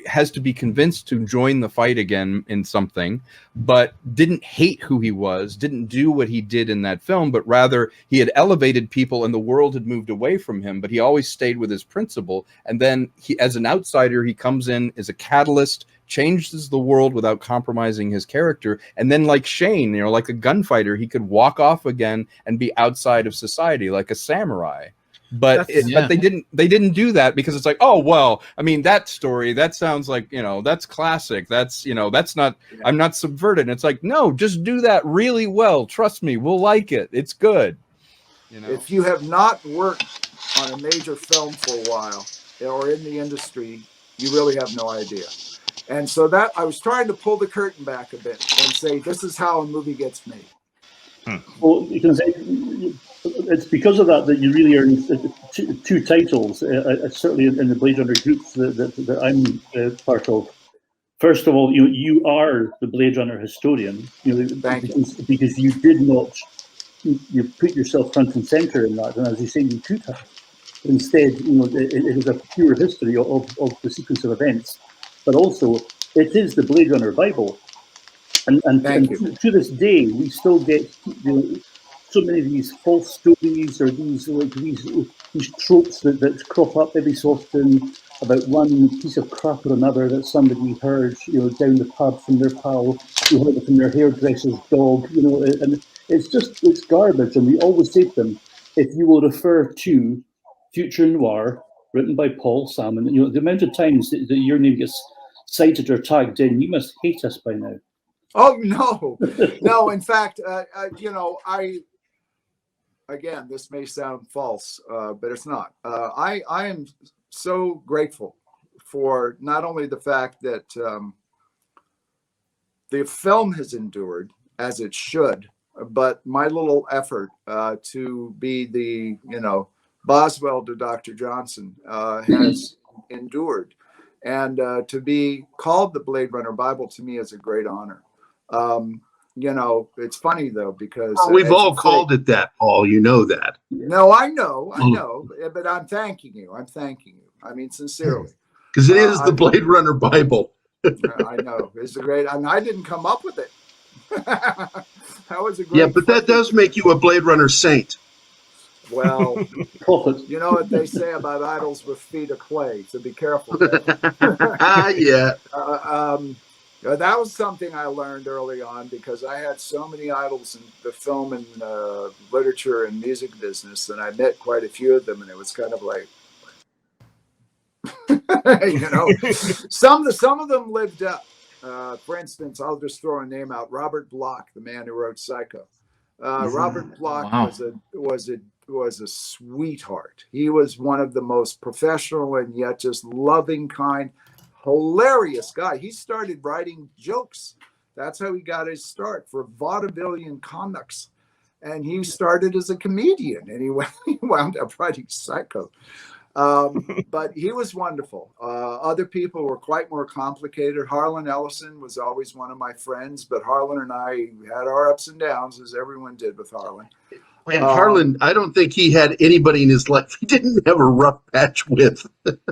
has to be convinced to join the fight again in something, but didn't hate who he was, didn't do what he did in that film, but rather he had elevated people and the world had moved away from him, but he always stayed with his principle. And then he, as an outsider, he comes in as a catalyst, changes the world without compromising his character. And then like Shane, like a gunfighter, he could walk off again and be outside of society like a samurai. But but they didn't do that because it's like, oh, well, I mean, that story, that sounds like, that's classic. That's, that's not, I'm not subverted. And it's like, no, just do that really well. Trust me, we'll like it. It's good. If you have not worked on a major film for a while or in the industry, you really have no idea. And so that I was trying to pull the curtain back a bit and say, this is how a movie gets made. Well, you can say it's because of that you really earn two titles, certainly in the Blade Runner groups that I'm part of. First of all, you are the Blade Runner historian, because you did not, you put yourself front and center in that, and as you say, you could have. Instead, it is a pure history of the sequence of events, but also it is the Blade Runner Bible. And to this day, we still get so many of these false stories or these tropes that crop up every so often. about one piece of crap or another that somebody heard, down the pub from their pal, who heard it from their hairdresser's dog, and it's garbage. And we always say to them, if you will refer to Future Noir, written by Paul Salmon, the amount of times that your name gets cited or tagged in, you must hate us by now. Oh, no, no. In fact, again, this may sound false, but it's not. I am so grateful for not only the fact that the film has endured as it should, but my little effort to be the, Boswell to Dr. Johnson has endured. And to be called the Blade Runner Bible to me is a great honor. It's funny though, because we've all called it that, Paul. You know that. No, I know, but I'm thanking you. I mean, sincerely. Because it is the Blade Runner Bible. I know. It's a great, and I didn't come up with it. That was a great. Yeah, but that does make you a Blade Runner saint. Well, you know what they say about idols with feet of clay, so be careful. Yeah. That was something I learned early on, because I had so many idols in the film and literature and music business, and I met quite a few of them, and it was kind of like, some of them lived up. For instance, I'll just throw a name out: Robert Bloch, the man who wrote Psycho. Robert Bloch was a sweetheart. He was one of the most professional and yet just loving, kind, hilarious guy. He started writing jokes. That's how he got his start, for vaudevillian comics. And he started as a comedian, and he wound up writing Psycho. But he was wonderful. Other people were quite more complicated. Harlan Ellison was always one of my friends, but Harlan and I had our ups and downs, as everyone did with Harlan. And Harlan, I don't think he had anybody in his life he didn't have a rough patch with. That's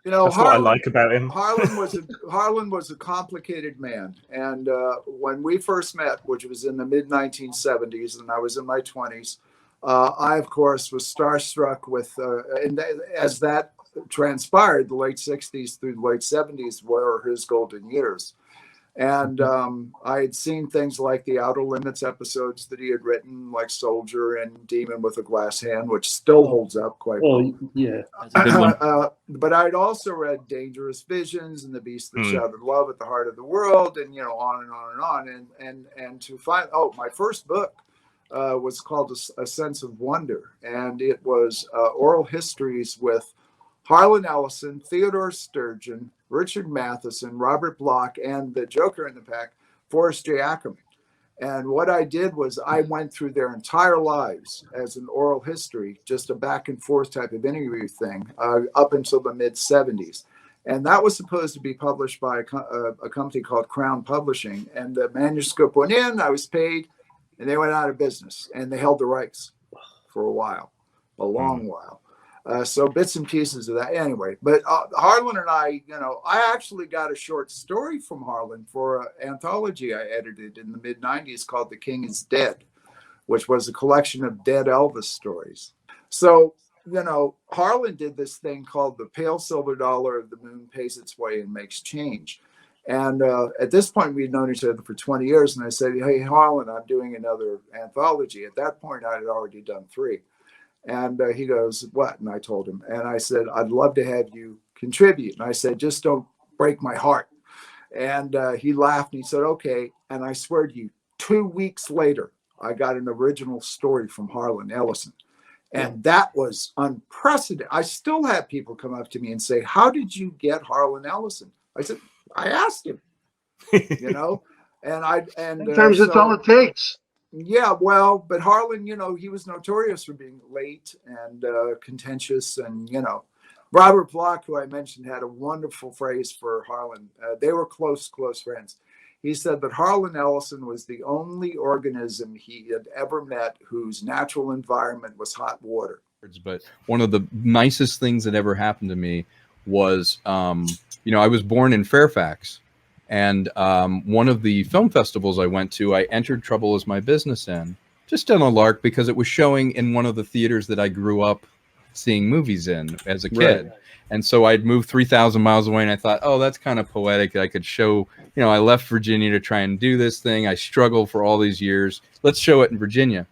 what I like about him. Harlan was a complicated man. And when we first met, which was in the mid-1970s, and I was in my 20s, I, of course, was starstruck with, and as that transpired, the late 60s through the late 70s were his golden years. And I had seen things like the Outer Limits episodes that he had written, like Soldier and Demon with a Glass Hand, which still holds up quite well. Yeah. But I'd also read Dangerous Visions and The Beast That Shouted Love at the Heart of the World, and on and on and on. And to find, my first book was called A Sense of Wonder, and it was oral histories with Harlan Ellison, Theodore Sturgeon, Richard Matheson, Robert Bloch, and the Joker in the pack, Forrest J. Ackerman. And what I did was I went through their entire lives as an oral history, just a back and forth type of interview thing, up until the mid-70s. And that was supposed to be published by a company called Crown Publishing. And the manuscript went in, I was paid, and they went out of business. And they held the rights for a while, a long while. So bits and pieces of that anyway. But Harlan and I, I actually got a short story from Harlan for an anthology I edited in the mid-90s called The King is Dead, which was a collection of dead Elvis stories. So, Harlan did this thing called The Pale Silver Dollar of the Moon Pays Its Way and Makes Change. And at this point, we'd known each other for 20 years. And I said, hey, Harlan, I'm doing another anthology. At that point, I had already done 3. And he goes, what? And I told him. And I said, I'd love to have you contribute. And I said, just don't break my heart. And he laughed and he said, okay. And I swear to you, 2 weeks later, I got an original story from Harlan Ellison. And that was unprecedented. I still have people come up to me and say, how did you get Harlan Ellison? I said, I asked him, and sometimes it's all it takes. Yeah, well, but Harlan, he was notorious for being late and contentious. And, Robert Bloch, who I mentioned, had a wonderful phrase for Harlan. They were close friends. He said that Harlan Ellison was the only organism he had ever met whose natural environment was hot water. But one of the nicest things that ever happened to me was, I was born in Fairfax. And one of the film festivals I went to, I entered Trouble Is My Business in, just on a lark, because it was showing in one of the theaters that I grew up seeing movies in as a kid. And so I'd moved 3,000 miles away, and I thought, oh, that's kind of poetic. I could show, I left Virginia to try and do this thing. I struggled for all these years. Let's show it in Virginia.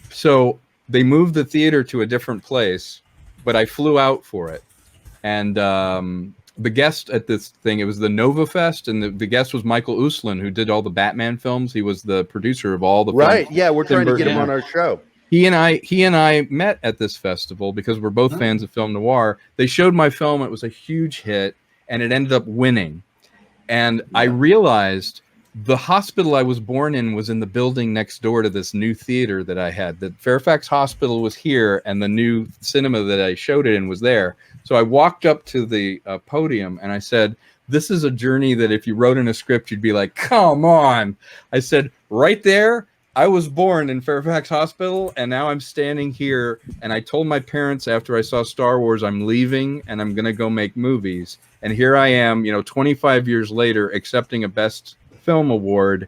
So they moved the theater to a different place, but I flew out for it. And the guest at this thing, it was the Nova Fest, and the guest was Michael Uslan, who did all the Batman films. He was the producer of all the films. Yeah, we're trying to get him on our show. He and I met at this festival because we're both fans of film noir. They showed my film. It was a huge hit, and it ended up winning. And I realized the hospital I was born in was in the building next door to this new theater that I had. The Fairfax Hospital was here, and the new cinema that I showed it in was there. So I walked up to the podium, and I said, this is a journey that if you wrote in a script, you'd be like, come on. I said, right there, I was born in Fairfax Hospital, and now I'm standing here. And I told my parents after I saw Star Wars, I'm leaving, and I'm going to go make movies. And here I am, 25 years later, accepting a Best Film Award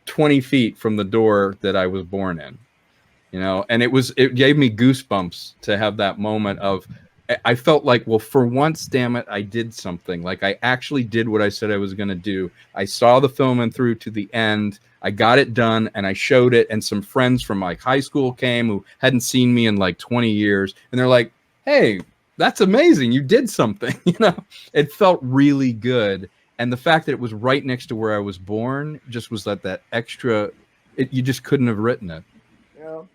20 feet from the door that I was born in. And it gave me goosebumps to have that moment of, I felt like, well, for once, damn it, I did something. Like I actually did what I said I was going to do. I saw the film and through to the end. I got it done, and I showed it, and some friends from like high school came who hadn't seen me in like 20 years, and they're like, hey, that's amazing. You did something. It felt really good. And the fact that it was right next to where I was born just was that extra, you just couldn't have written it.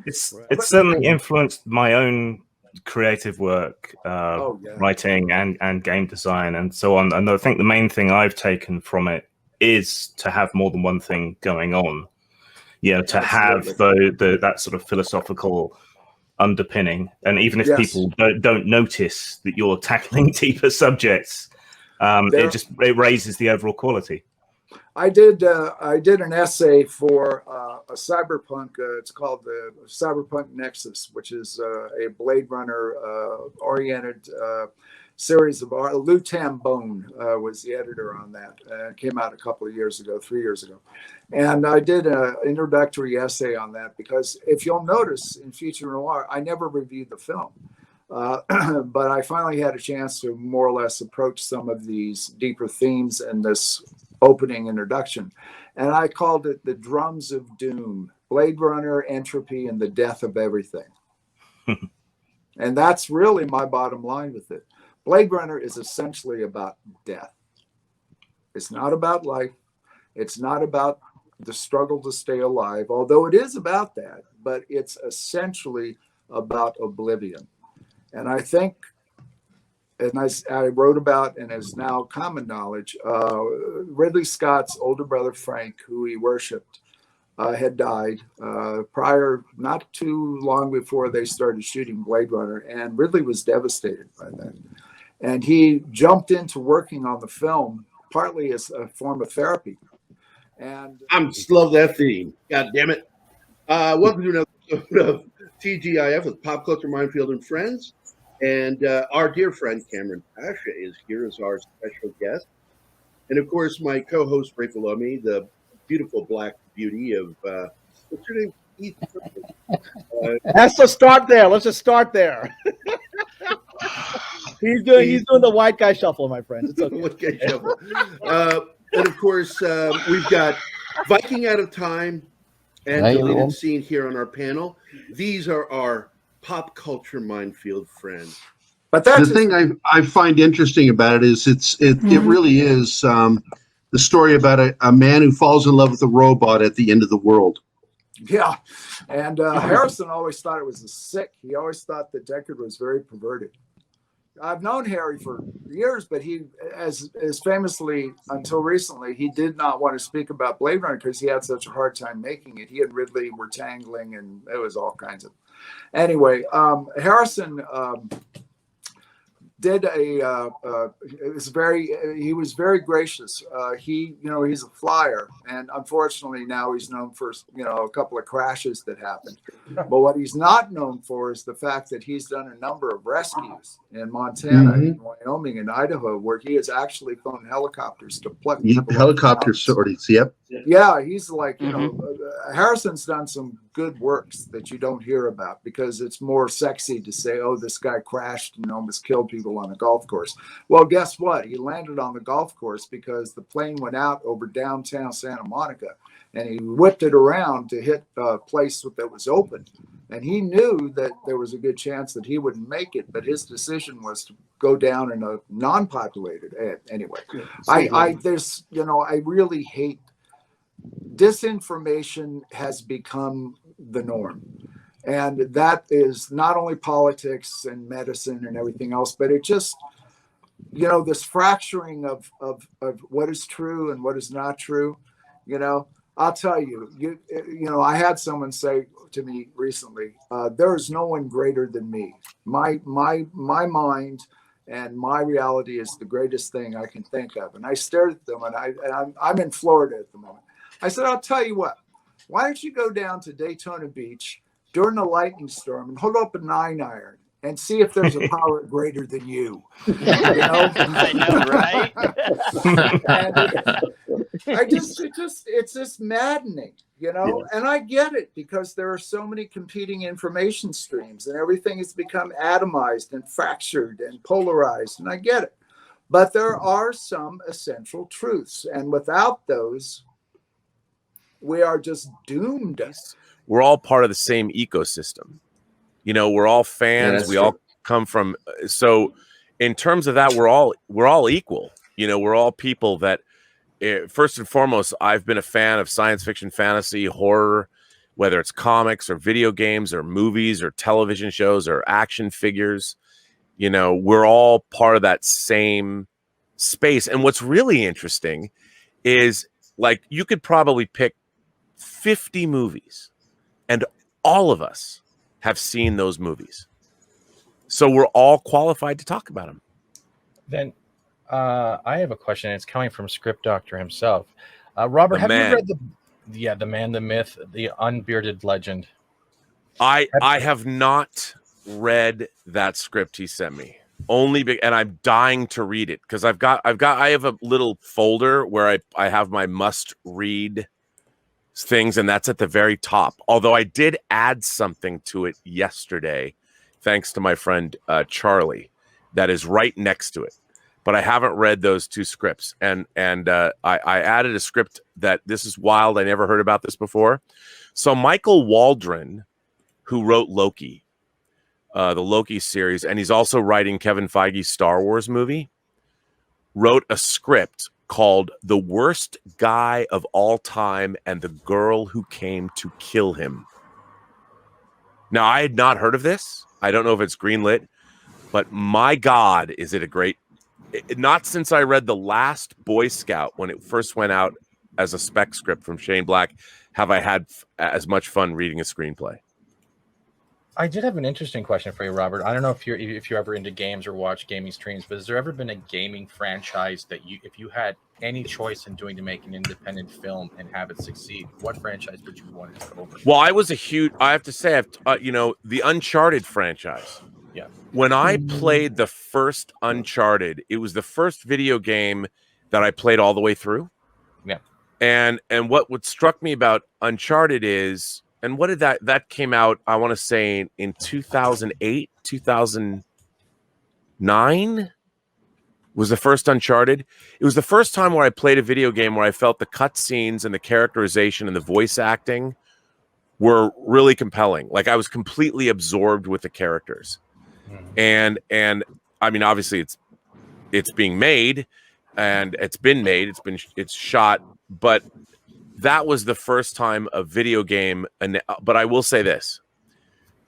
It's certainly influenced my own creative work, writing and game design and so on. And I think the main thing I've taken from it is to have more than one thing going on. To have that sort of philosophical underpinning. And even if people don't notice that you're tackling deeper subjects, it raises the overall quality. I did an essay for a cyberpunk. It's called the Cyberpunk Nexus, which is a Blade Runner oriented series of art. Lou Tambone was the editor on that. It came out a couple of years ago, 3 years ago. And I did an introductory essay on that because if you'll notice in Future Noir, I never reviewed the film. But I finally had a chance to more or less approach some of these deeper themes in this opening introduction. And I called it The Drums of Doom, Blade Runner, Entropy, and the Death of Everything. And that's really my bottom line with it. Blade Runner is essentially about death. It's not about life. It's not about the struggle to stay alive, although it is about that, but it's essentially about oblivion. And I think, and I wrote about, and is now common knowledge, Ridley Scott's older brother, Frank, who he worshipped, had died prior, not too long before they started shooting Blade Runner. And Ridley was devastated by that. And he jumped into working on the film, partly as a form of therapy. And I just love that theme. God damn it. Welcome to another episode of TGIF with Pop Culture Minefield and Friends. And our dear friend Cameron Pasha is here as our special guest. And of course, my co-host right below me, the beautiful black beauty of, what's your name? Let's just start there. Let's just start there. He's doing the white guy shuffle, my friend. It's okay. White guy shuffle. And of course, we've got Viking Out of Time and Deleted Scene here on our panel. These are our Pop Culture Minefield friends. But that's the thing I find interesting about it is it really is the story about a man who falls in love with a robot at the end of the world. Yeah, and Harrison always thought it was sick. He always thought that Deckard was very perverted. I've known Harry for years, but he, as famously until recently, he did not want to speak about Blade Runner because he had such a hard time making it. He and Ridley were tangling, and it was all kinds of. Anyway, Harrison did a. He was very gracious. He's a flyer, and unfortunately now he's known for a couple of crashes that happened. But what he's not known for is the fact that he's done a number of rescues in Montana, in Wyoming, and Idaho, where he has actually flown helicopters to pluck. Helicopter sorties. Yep. Yeah, he's like Harrison's done some good works that you don't hear about because it's more sexy to say, oh, this guy crashed and almost killed people on a golf course. Well, guess what? He landed on the golf course because the plane went out over downtown Santa Monica, and he whipped it around to hit a place that was open. And he knew that there was a good chance that he wouldn't make it, but his decision was to go down in a non-populated. Anyway, I really hate disinformation has become the norm. And that is not only politics and medicine and everything else, but it just, this fracturing of what is true and what is not true. I'll tell you, I had someone say to me recently, there is no one greater than me. My mind and my reality is the greatest thing I can think of. And I stared at them, and I'm in Florida at the moment. I said, I'll tell you what, why don't you go down to Daytona Beach during a lightning storm and hold up a 9-iron and see if there's a power greater than you. I know, right? It's just maddening, and I get it because there are so many competing information streams and everything has become atomized and fractured and polarized, and I get it. But there are some essential truths, and without those, we are just doomed. We're all part of the same ecosystem. We're all fans. We all come from. So, in terms of that, we're all equal. We're all people that. First and foremost, I've been a fan of science fiction, fantasy, horror, whether it's comics or video games or movies or television shows or action figures. We're all part of that same space. And what's really interesting is, like, you could probably pick 50 movies, and all of us have seen those movies. So we're all qualified to talk about them. Then I have a question. It's coming from Script Doctor himself. Robert, have you read the man, the myth, the unbearded legend? I have not read that script he sent me. And I'm dying to read it because I have a little folder where I have my must read things, and that's at the very top. Although I did add something to it yesterday, thanks to my friend Charlie, that is right next to it. But I haven't read those two scripts, and I added a script that this is wild. I never heard about this before. So Michael Waldron, who wrote Loki, the Loki series, and he's also writing Kevin Feige's Star Wars movie, wrote a script called "The Worst Guy of All Time and the Girl Who Came to Kill Him." Now, I had not heard of this. I don't know if it's greenlit, but my God, is it a great... Not since I read The Last Boy Scout when it first went out as a spec script from Shane Black have I had as much fun reading a screenplay. I did have an interesting question for you, Robert. I don't know if you're ever into games or watch gaming streams, but has there ever been a gaming franchise that if you had any choice in to make an independent film and have it succeed, what franchise would you want to take over? Well, I have to say, the Uncharted franchise. Yeah. When I played the first Uncharted, it was the first video game that I played all the way through. Yeah. And what struck me about Uncharted is, and what did that came out, I want to say in 2008, 2009 was the first Uncharted. It was the first time where I played a video game where I felt the cutscenes and the characterization and the voice acting were really compelling. Like I was completely absorbed with the characters. And I mean, obviously it's being made and it's been made, it's shot, but that was the first time a video game. But I will say this: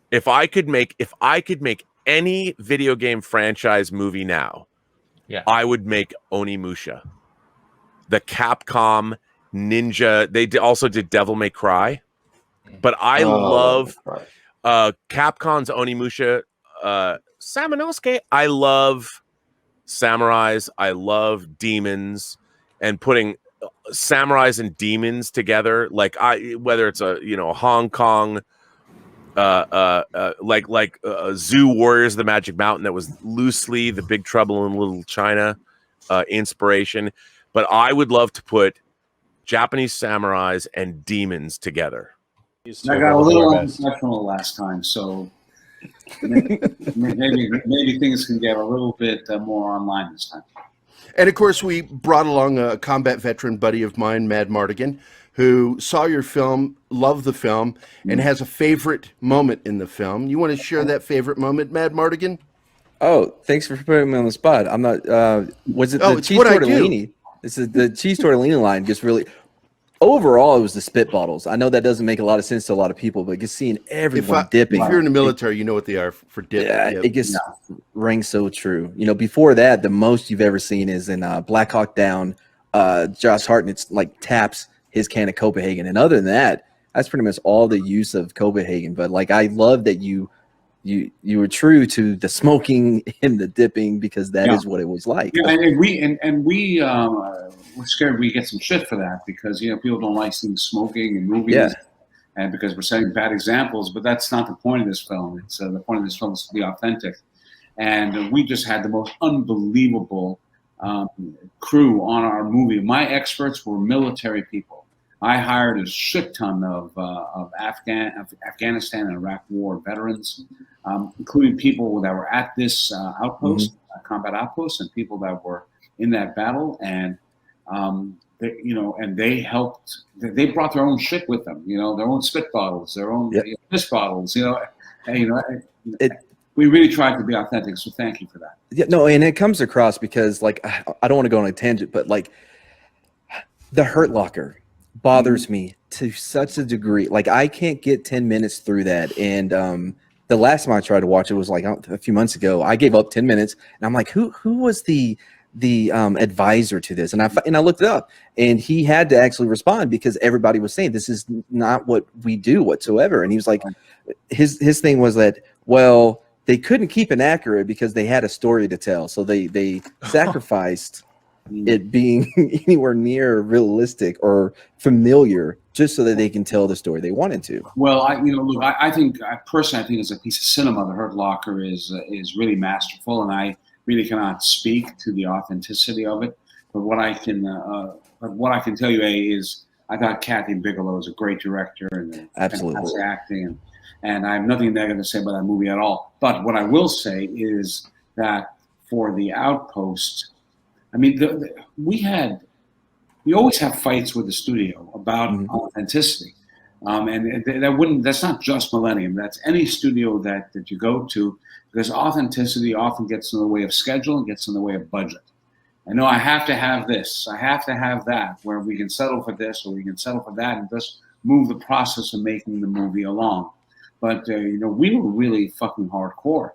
if I could make any video game franchise movie now, I would make Onimusha, the Capcom Ninja. They also did Devil May Cry, but I love Capcom's Onimusha. Samanosuke. I love samurais. I love demons, and putting samurais and demons together, like whether it's a Hong Kong like Zoo Warriors of the Magic Mountain, that was loosely the Big Trouble in Little China inspiration, but I would love to put Japanese samurais and demons together. I got a little unprofessional last time, so maybe things can get a little bit more online this time. And of course, we brought along a combat veteran buddy of mine, Mad Mardigan, who saw your film, loved the film, and has a favorite moment in the film. You want to share that favorite moment, Mad Mardigan? Oh, thanks for putting me on the spot. I'm not. Was it the cheese tortellini? This is the cheese tortellini line. Just really. Overall, it was the spit bottles. I know that doesn't make a lot of sense to a lot of people, but just seeing everyone dipping. If you're in the military, you know what they are for dipping. Yeah, it just rings so true. You know, before that, the most you've ever seen is in Black Hawk Down. Josh Hartnett's like taps his can of Copenhagen, and other than that, that's pretty much all the use of Copenhagen. But like, I love that you were true to the smoking and the dipping, because that is what it was like. Yeah, and we we're scared we get some shit for that, because people don't like seeing smoking in movies, and because we're setting bad examples. But that's not the point of this film. It's the point of this film is to be authentic, and we just had the most unbelievable crew on our movie. My experts were military people. I hired a shit ton of Afghanistan and Iraq War veterans, including people that were at this outpost, combat outpost, and people that were in that battle. And they helped. They brought their own shit with them. Their own spit bottles, their own piss bottles. We really tried to be authentic. So thank you for that. Yeah, no, and it comes across because, like, I don't want to go on a tangent, but like, the Hurt Locker bothers me to such a degree. Like, I can't get 10 minutes through that. And the last time I tried to watch it was like a few months ago. I gave up 10 minutes, and I'm like, who was the advisor to this? And I looked it up, and he had to actually respond because everybody was saying this is not what we do whatsoever. And he was like, his thing was that, well, they couldn't keep it accurate because they had a story to tell, so they sacrificed it being anywhere near realistic or familiar just so that they can tell the story they wanted to. Well, I think personally, I think as a piece of cinema, The Hurt Locker is really masterful, and I really cannot speak to the authenticity of it. But what I can tell you, is I thought Kathy Bigelow is a great director and fantastic acting, and I have nothing negative to say about that movie at all. But what I will say is that for The Outpost, I mean, we always have fights with the studio about authenticity, and that's not just Millennium. That's any studio that you go to, because authenticity often gets in the way of schedule and gets in the way of budget. I know I have to have this, I have to have that, where we can settle for this or we can settle for that, and just move the process of making the movie along. But we were really fucking hardcore.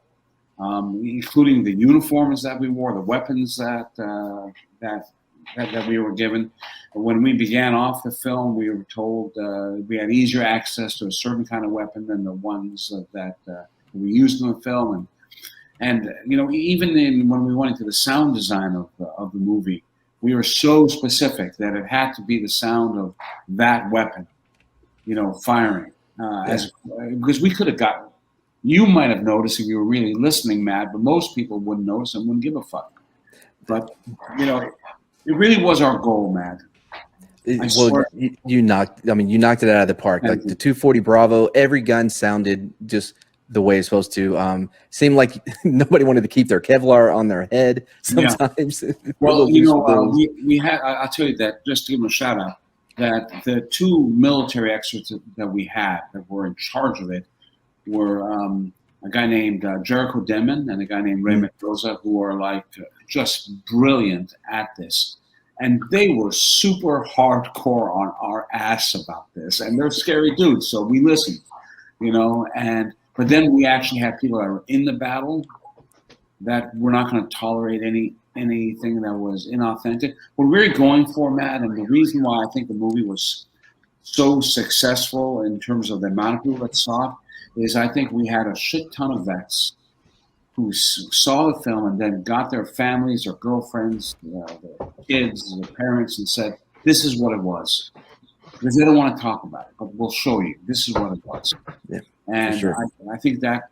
Including the uniforms that we wore, the weapons that we were given. When we began off the film, we were told we had easier access to a certain kind of weapon than the ones that we used in the film. And even when we went into the sound design of the movie, we were so specific that it had to be the sound of that weapon, firing. Because we could have gotten. You might have noticed if you were really listening, Matt, but most people wouldn't notice and wouldn't give a fuck. But, it really was our goal, Matt. You knocked it out of the park. Like the 240 Bravo, every gun sounded just the way it's supposed to. Seemed like nobody wanted to keep their Kevlar on their head sometimes. Yeah. Well, we had, I'll tell you that, just to give them a shout out, that the two military experts that we had that were in charge of it were a guy named Jericho Denman and a guy named Ray Mendoza, who are like just brilliant at this. And they were super hardcore on our ass about this. And they're scary dudes, so we listened, but then we actually had people that were in the battle that were not going to tolerate anything that was inauthentic. What we're going for, Matt, and the reason why I think the movie was so successful in terms of the amount of people that saw it, is I think we had a shit ton of vets who saw the film and then got their families, their girlfriends, their kids, their parents, and said, this is what it was. Because they don't want to talk about it, but we'll show you. This is what it was. Yeah, and sure. I think that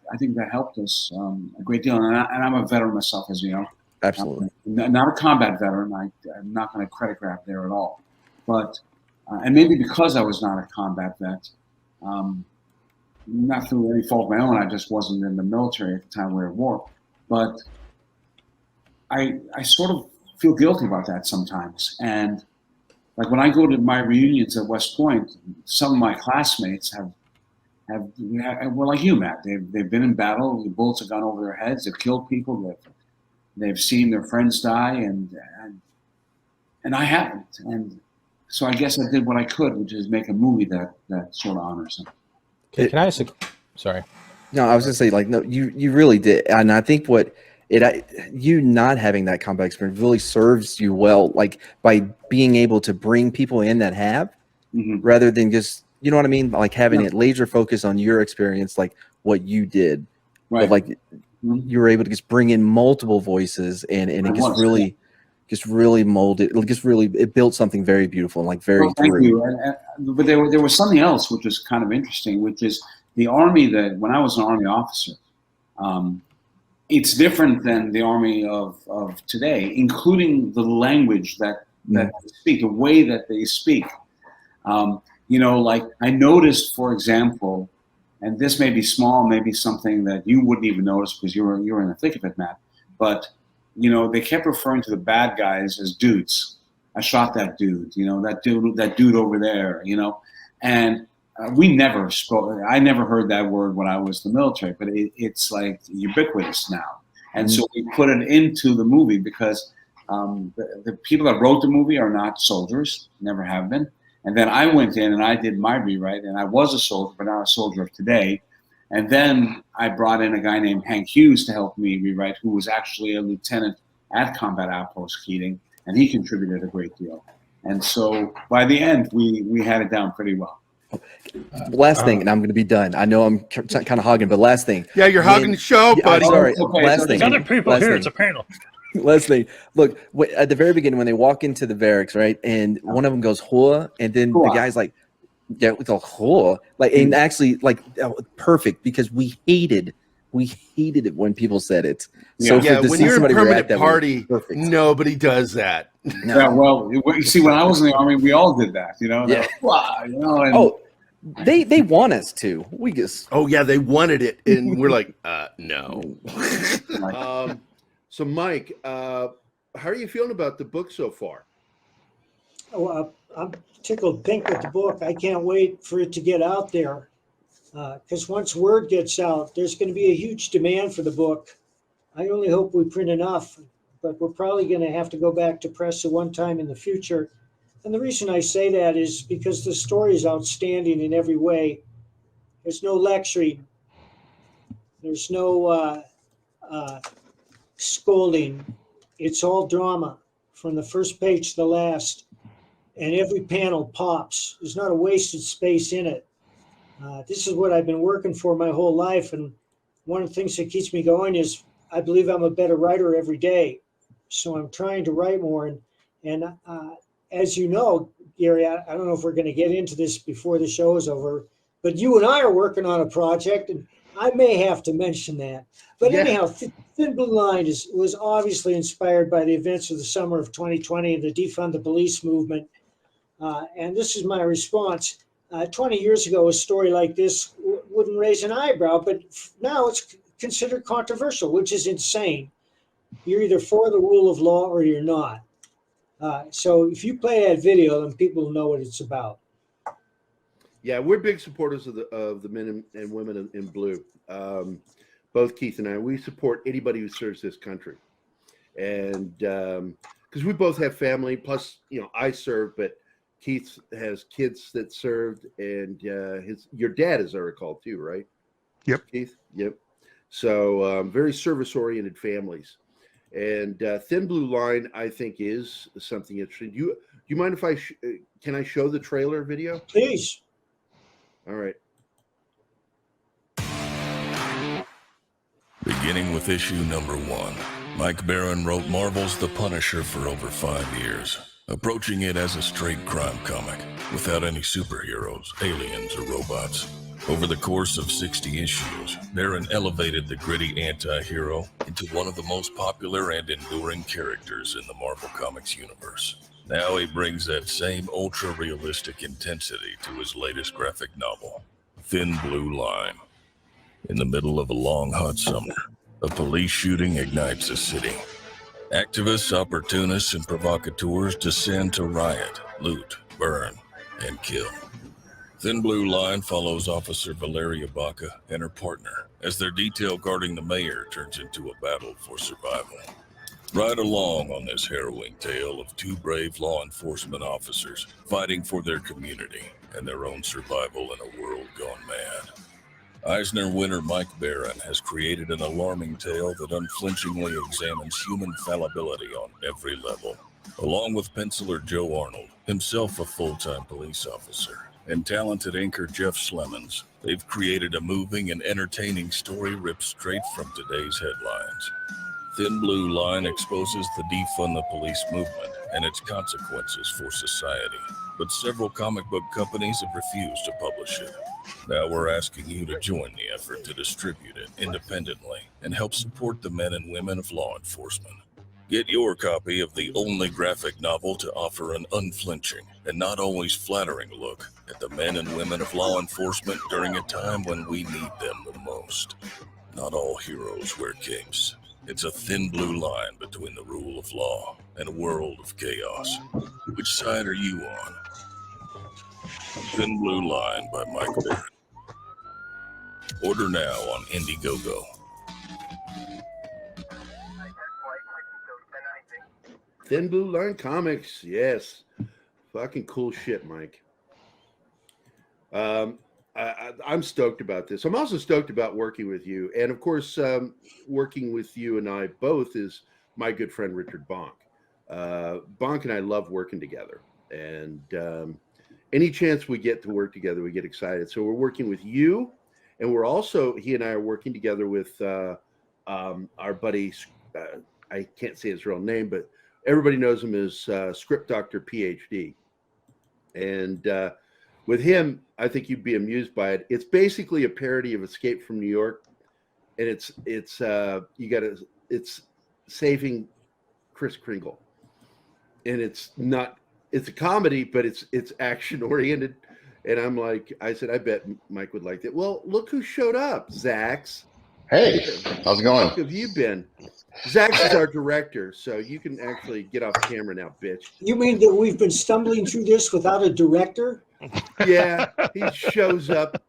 helped us a great deal. And I'm a veteran myself, as you know. Absolutely. Not a combat veteran. I'm not going to credit grab there at all. But and maybe because I was not a combat vet, not through any fault of my own, I just wasn't in the military at the time we were at war. But I sort of feel guilty about that sometimes. And like when I go to my reunions at West Point, some of my classmates were like you, Matt. They've been in battle. The bullets have gone over their heads. They've killed people. They've seen their friends die, and I haven't. And so I guess I did what I could, which is make a movie that sort of honors them. Can I ask sorry. No, I was gonna say, like, no, you really did, and I think you not having that combat experience really serves you well, like by being able to bring people in that have, rather than just, you know what I mean, like having it laser focus on your experience, like what you did, right? But like you were able to just bring in multiple voices, and it just really molded. It built something very beautiful and like very thank you. But there was something else which was kind of interesting, which is the Army that when I was an Army officer, it's different than the Army of today, including the language that they speak, the way that they speak. You know, like I noticed, for example, and this may be small, maybe something that you wouldn't even notice because you're in the thick of it, Matt, but you know, they kept referring to the bad guys as dudes. I shot that dude, you know, that dude over there, you know, and we never spoke. I never heard that word when I was in the military, but it's like ubiquitous now. And so we put it into the movie because the people that wrote the movie are not soldiers, never have been. And then I went in and I did my rewrite, and I was a soldier, but not a soldier of today. And then I brought in a guy named Hank Hughes to help me rewrite, who was actually a lieutenant at Combat Outpost Keating, and he contributed a great deal. And so by the end, we had it down pretty well. Last thing, and I'm going to be done. I know I'm kind of hogging, but last thing. Yeah, you're hogging the show, buddy. Sorry. Okay, last thing. Other people last here. thing. It's a panel. Last thing. Look, at the very beginning when they walk into the barracks, right, and one of them goes "Hua," and then the guy's like, "Yeah, it's a Hua," like, and actually, like, perfect because we hated it when people said it. So when you're in a permanent party, nobody does that. No. Yeah, well, you see, when I was in the Army, we all did that, you know. Yeah. Wow, you know. And, they want us to. We just. Oh yeah, they wanted it, and we're like, no. So, Mike, how are you feeling about the book so far? Oh, I'm tickled pink with the book. I can't wait for it to get out there, because once word gets out, there's going to be a huge demand for the book. I only hope we print enough, but we're probably going to have to go back to press at one time in the future. And the reason I say that is because the story is outstanding in every way. There's no lecturing. There's no scolding. It's all drama from the first page to the last, and every panel pops. There's not a wasted space in it. This is what I've been working for my whole life, and one of the things that keeps me going is I believe I'm a better writer every day. So I'm trying to write more, and as you know, Gary, I don't know if we're going to get into this before the show is over, but you and I are working on a project, and I may have to mention that. But anyhow, Thin Blue Line was obviously inspired by the events of the summer of 2020 and the Defund the Police movement. And this is my response. 20 years ago, a story like this wouldn't raise an eyebrow, but now it's considered controversial, which is insane. You're either for the rule of law or you're not. So if you play that video, then people will know what it's about. Yeah, we're big supporters of the men and women in blue. Both Keith and I, we support anybody who serves this country, and because we both have family. Plus, you know, I serve, but Keith has kids that served, and your dad, as I recall, too, right? Yep. Keith. Yep. So very service-oriented families, and Thin Blue Line, I think, is something interesting. Do you mind if I can I show the trailer video? Please. All right. Beginning with issue number 1, Mike Baron wrote Marvel's The Punisher for over 5 years, approaching it as a straight crime comic, without any superheroes, aliens, or robots. Over the course of 60 issues, Baron elevated the gritty anti-hero into one of the most popular and enduring characters in the Marvel Comics universe. Now he brings that same ultra-realistic intensity to his latest graphic novel, Thin Blue Line. In the middle of a long, hot summer, a police shooting ignites a city. Activists, opportunists, and provocateurs descend to riot, loot, burn, and kill. Thin Blue Line follows Officer Valeria Baca and her partner as their detail guarding the mayor turns into a battle for survival. Ride along on this harrowing tale of two brave law enforcement officers fighting for their community and their own survival in a world gone mad. Eisner winner Mike Barron has created an alarming tale that unflinchingly examines human fallibility on every level. Along with penciler Joe Arnold, himself a full-time police officer, and talented anchor Jeff Slemons, they've created a moving and entertaining story ripped straight from today's headlines. Thin Blue Line exposes the defund the police movement and its consequences for society, but several comic book companies have refused to publish it. Now we're asking you to join the effort to distribute it independently and help support the men and women of law enforcement. Get your copy of the only graphic novel to offer an unflinching and not always flattering look at the men and women of law enforcement during a time when we need them the most. Not all heroes wear capes. It's a thin blue line between the rule of law and a world of chaos. Which side are you on? Thin Blue Line by Mike Barron. Order now on Indiegogo. Thin Blue Line Comics, yes. Fucking cool shit, Mike. I'm stoked about this. I'm also stoked about working with you. And of course, working with you and I both is my good friend, Richard Bonk. Bonk and I love working together. And any chance we get to work together, we get excited. So we're working with you. And we're also, he and I are working together with our buddy, I can't say his real name, but everybody knows him as Script Doctor PhD. And with him, I think you'd be amused by it. It's basically a parody of Escape from New York, and it's saving Kris Kringle, and it's a comedy, but it's action oriented. And I said, I bet Mike would like that. Well, look who showed up, Zax. Hey, how's it going? How have you been? Zax is our director, so you can actually get off camera now, bitch. You mean that we've been stumbling through this without a director? Yeah, he shows up.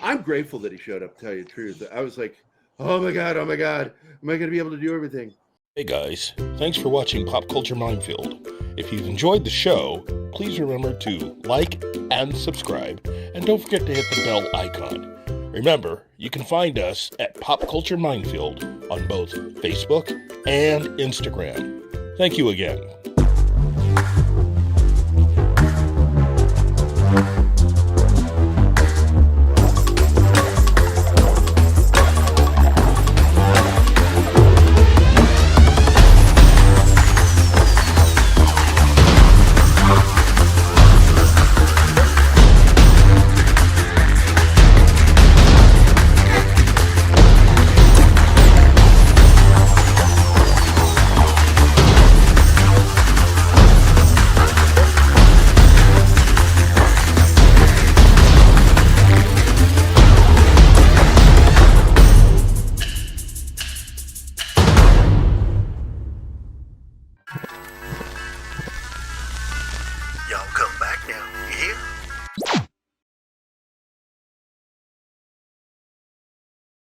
I'm grateful that he showed up, to tell you the truth. I was like, oh my God, am I going to be able to do everything? Hey guys, thanks for watching Pop Culture Minefield. If you've enjoyed the show, please remember to like and subscribe, and don't forget to hit the bell icon. Remember, you can find us at Pop Culture Minefield on both Facebook and Instagram. Thank you again.